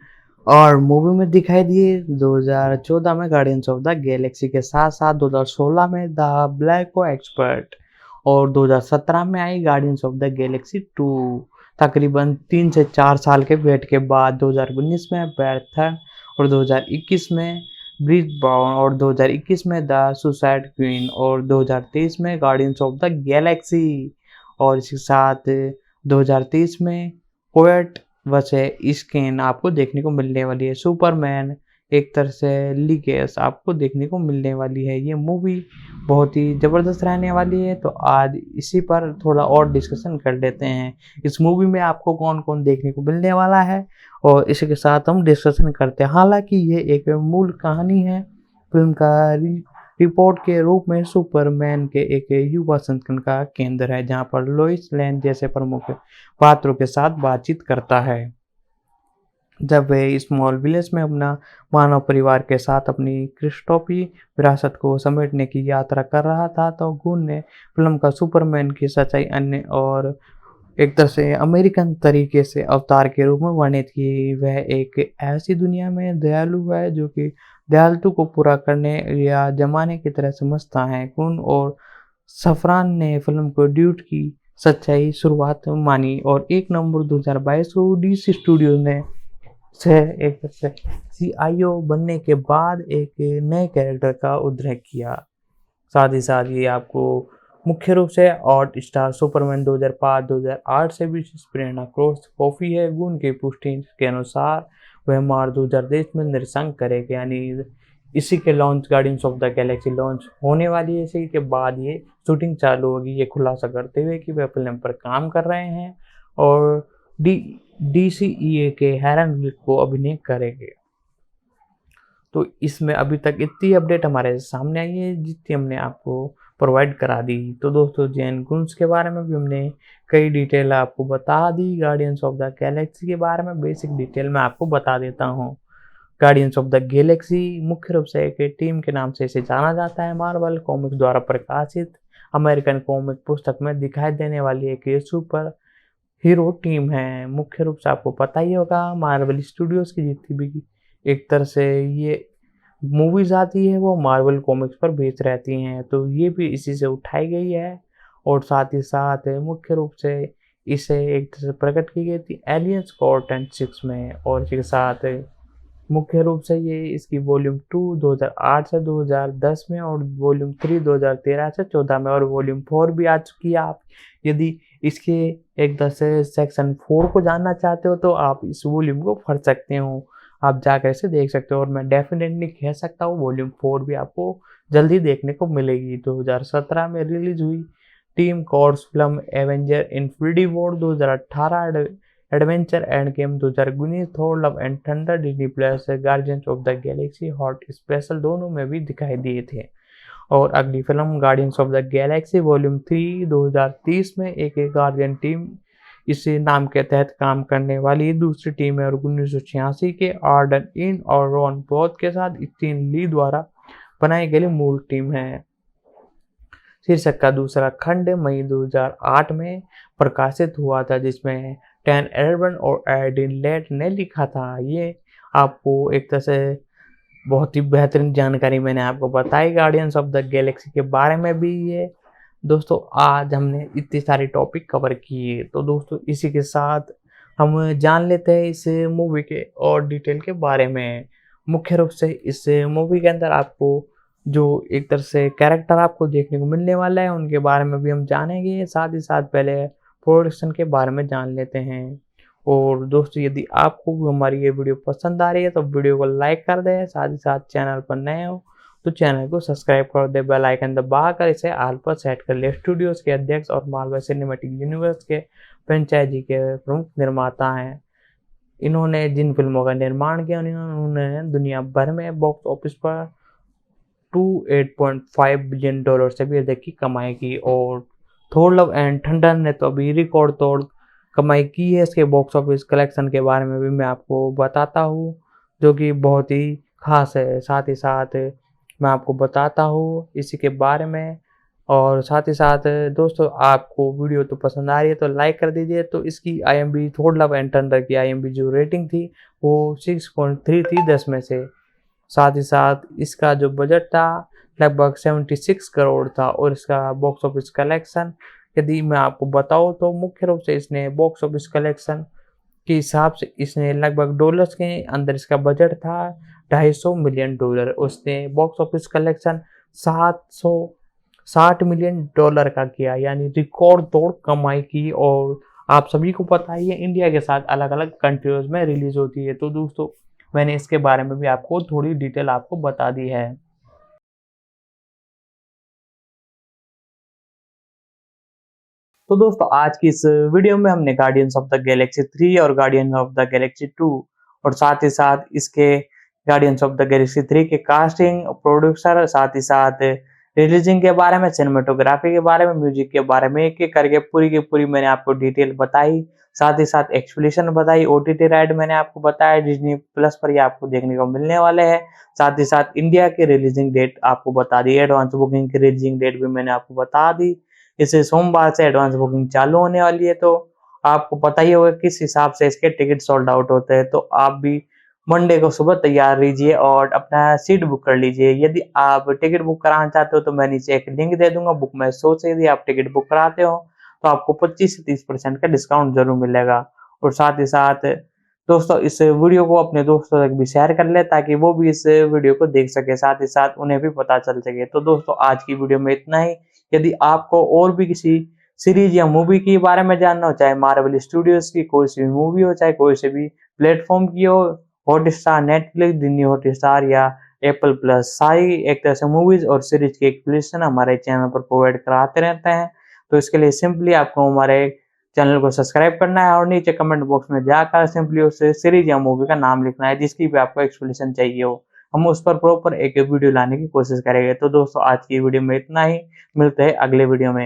और मूवी में दिखाई दिए। 2014 में गार्डियंस ऑफ द गैलेक्सी के साथ साथ 2016 में द ब्लैक एक्सपर्ट और 2017 में आई गार्डियंस ऑफ द गैलेक्सी 2। तकरीबन 3 से 4 साल के वेट के बाद 2019 में बैर्थन और 2021 में ब्रिज ब्राउन और 2021 में द सुसाइड क्वीन और 2023 में गार्डियंस ऑफ द गैलेक्सी और इसके साथ 2023 में पोएट वसे स्किन आपको देखने को मिलने वाली है। सुपरमैन एक तरह से लीगेस आपको देखने को मिलने वाली है। ये मूवी बहुत ही ज़बरदस्त रहने वाली है, तो आज इसी पर थोड़ा और डिस्कशन कर लेते हैं। इस मूवी में आपको कौन कौन देखने को मिलने वाला है और इसी के साथ हम डिस्कशन करते हैं। हालांकि ये एक मूल कहानी है फिल्म का रिपोर्ट के रूप में सुपरमैन के एक युवा संस्करण का केंद्र है, जहां पर लोइस लेन जैसे प्रमुख पात्रों के साथ बातचीत करता है। जब वे स्मॉल विलेज में अपना मानव परिवार के साथ अपनी क्रिस्टोफी विरासत को समेटने की यात्रा कर रहा था, तो गून ने फिल्म का सुपरमैन की सच्चाई अन्य और एक तरह से अमेरिकन तरीके से अवतार के रूप में वर्णित की। वह एक ऐसी दुनिया में दयालु है जो कि दयालुता को पूरा करने या जमाने की तरह समझता है। गून और सफरान ने फिल्म को ड्यूट की सच्चाई शुरुआत मानी और 1 नवंबर 2022 को DC स्टूडियो ने से एक CIO बनने के बाद एक नए कैरेक्टर का उल्लेख किया। साथ ही साथ ये आपको मुख्य रूप से हॉट स्टार सुपरमैन 2005-2008 से विशेष प्रेरणा कॉफी है। गून की पुष्टि के अनुसार वह मार्च 2023 में निर्देशन करेगा, यानी इसी के launch guardians of the Galaxy launch होने वाली है। इसी के बाद ये शूटिंग चालू होगी, ये खुलासा करते हुए कि वह फिल्म पर काम कर रहे हैं और DCEA के हेरन विल को अभिनय करेंगे। तो इसमें अभी तक इतनी अपडेट हमारे सामने आई है जितनी हमने आपको प्रोवाइड करा दी। तो दोस्तों जेन गुन्स के बारे में भी हमने कई डिटेल आपको बता दी। गार्डियंस ऑफ द गैलेक्सी के बारे में बेसिक डिटेल में आपको बता देता हूँ। गार्डियंस ऑफ द गैलेक्सी मुख्य रूप से एक टीम के नाम से इसे जाना जाता है। मार्वल कॉमिक्स द्वारा प्रकाशित अमेरिकन कॉमिक पुस्तक में दिखाई देने वाली एक सुपर हीरो टीम है। मुख्य रूप से आपको पता ही होगा मार्वल स्टूडियोज की जितनी भी एक तरह से ये मूवीज आती है वो मार्वल कॉमिक्स पर बेस्ड रहती हैं, तो ये भी इसी से उठाई गई है। और साथ ही साथ मुख्य रूप से इसे एक तरह से प्रकट की गई थी एलियन स्क्वाड 6 में और इसके साथ मुख्य रूप से ये इसकी वॉल्यूम 2 2008 से 2010 में और वॉल्यूम 3 2013 से 14 में और वॉल्यूम 4 भी आ चुकी है। आप यदि इसके एक तरह से सेक्शन 4 को जानना चाहते हो तो आप इस वॉल्यूम को पढ़ सकते हो, आप जाकर इसे देख सकते हो। और मैं डेफिनेटली कह सकता हूँ वॉल्यूम 4 भी आपको जल्दी देखने को मिलेगी। 2017 में रिलीज हुई टीम कॉर्स film Avenger Infinity War, 2018 adventure Endgame, 2019 Thor Love and Thunder, Disney plus Guardians of the Galaxy hot special दोनों में भी दिखाई दिए थे। और अगली film Guardians of the Galaxy volume 3 2030 में एक गार्डियन टीम इस नाम के तहत काम करने वाली दूसरी टीम है और 1986 के आर्डन इन और रॉन बोथ के साथ स्टीन ली द्वारा बनाई गई मूल टीम है। शीर्षक का दूसरा खंड मई 2008 में प्रकाशित हुआ था, जिसमें टैन एल्बन और एडिन लेट ने लिखा था। ये आपको एक तरह से बहुत ही बेहतरीन जानकारी मैंने आपको बताई गार्डियंस ऑफ द गैलेक्सी के बारे में भी। ये दोस्तों आज हमने इतनी सारी टॉपिक कवर किए, तो दोस्तों इसी के साथ हम जान लेते हैं इस मूवी के और डिटेल के बारे में। मुख्य रूप से इस मूवी के अंदर आपको जो एक तरह से कैरेक्टर आपको देखने को मिलने वाला है उनके बारे में भी हम जानेंगे, साथ ही साथ पहले प्रोडक्शन के बारे में जान लेते हैं। और दोस्तों यदि आपको भी हमारी ये वीडियो पसंद आ रही है तो वीडियो को लाइक कर दें, साथ ही साथ चैनल पर नए हो तो चैनल को सब्सक्राइब कर दे, बेल आइकन दबाकर इसे ऑल पर सेट कर ले। स्टूडियोज के अध्यक्ष और मार्वल सिनेमैटिक यूनिवर्स के फ्रेंचाइजी के प्रमुख निर्माता हैं। इन्होंने जिन फिल्मों का निर्माण किया उन्होंने दुनिया भर में बॉक्स ऑफिस पर 28.5 बिलियन डॉलर से भी अधिक की कमाई की। और थॉर लव एंड थंडर ने तो अभी रिकॉर्ड तोड़ कमाई की है। इसके बॉक्स ऑफिस कलेक्शन के बारे में भी मैं आपको बताता हूँ, जो कि बहुत ही खास है। साथ ही साथ मैं आपको बताता हूँ इसी के बारे में। और साथ ही साथ दोस्तों आपको वीडियो तो पसंद आ रही है तो लाइक कर दीजिए। तो इसकी IMDb Thor Love and thunder की IMDb जो रेटिंग थी वो 6.3 थी 10 में से। साथ ही साथ इसका जो बजट था लगभग 76 करोड़ था। और इसका बॉक्स ऑफिस कलेक्शन यदि मैं आपको बताऊं तो मुख्य रूप से इसने बॉक्स ऑफिस कलेक्शन के हिसाब से इसने लगभग डॉलर्स के अंदर इसका बजट था 250 मिलियन डॉलर। उसने box office collection 760 million dollar का किया, यानी रिकॉर्ड तोड़ कमाई की। और आप सभी को पता ही है इंडिया के साथ अलग अलग कंट्रीज में रिलीज होती है। तो दोस्तों मैंने इसके बारे में भी आपको थोड़ी डिटेल आपको बता दी है। तो दोस्तों आज की इस वीडियो में हमने गार्डियंस ऑफ द गैलेक्सी 3 और गार्डियंस ऑफ द गैलेक्सी 2 और साथ ही साथ इसके गार्डियंस ऑफ द गैलेक्सी 3 के कास्टिंग, प्रोड्यूसर, साथ ही साथ रिलीजिंग के बारे में, सिनेमेटोग्राफी के बारे में, म्यूजिक के बारे में एक एक करके पूरी की पूरी मैंने आपको डिटेल बताई। साथ ही साथ एक्सप्लेनेशन बताई। OTT राइट मैंने आपको बताया डिज्नी प्लस पर ये आपको देखने को मिलने वाले हैं। साथ ही साथ इंडिया के रिलीजिंग डेट आपको बता दी, एडवांस बुकिंग की रिलीजिंग डेट भी मैंने आपको बता दी। इसे सोमवार से एडवांस बुकिंग चालू होने वाली है, तो आपको पता ही होगा किस हिसाब से इसके टिकट सोल्ड आउट होते हैं। तो आप भी मंडे को सुबह तैयार रहिए और अपना सीट बुक कर लीजिए। यदि आप टिकट बुक कराना चाहते हो तो मैं नीचे एक लिंक दे दूंगा बुक माई शो से। यदि आप टिकट बुक कराते हो तो आपको 25 से 30% का डिस्काउंट जरूर मिलेगा। और साथ ही साथ दोस्तों इस वीडियो को अपने दोस्तों तक भी शेयर कर ले ताकि वो भी इस वीडियो को देख सके, साथ ही साथ उन्हें भी पता चल सके। तो दोस्तों आज की वीडियो में इतना ही। यदि आपको और भी किसी सीरीज या मूवी के बारे में जानना हो, चाहे मार्वल स्टूडियोज की कोई सी भी मूवी हो, चाहे कोई से भी प्लेटफॉर्म की हो, हॉटस्टार, नेटफ्लिक्स, डिज्नी हॉटस्टार या एप्पल प्लस, सारी एक तरह से मूवीज और सीरीज की एक्सप्लेनेशन हमारे चैनल पर प्रोवाइड कराते रहते हैं। तो इसके लिए सिंपली आपको हमारे चैनल को सब्सक्राइब करना है और नीचे कमेंट बॉक्स में जाकर सिंपली उस सीरीज या मूवी का नाम लिखना है जिसकी भी आपको एक्सप्लेनेशन चाहिए हो। हम उस पर प्रॉपर एक वीडियो लाने की कोशिश करेंगे। तो दोस्तों आज की वीडियो में इतना ही, मिलते हैं अगले वीडियो में।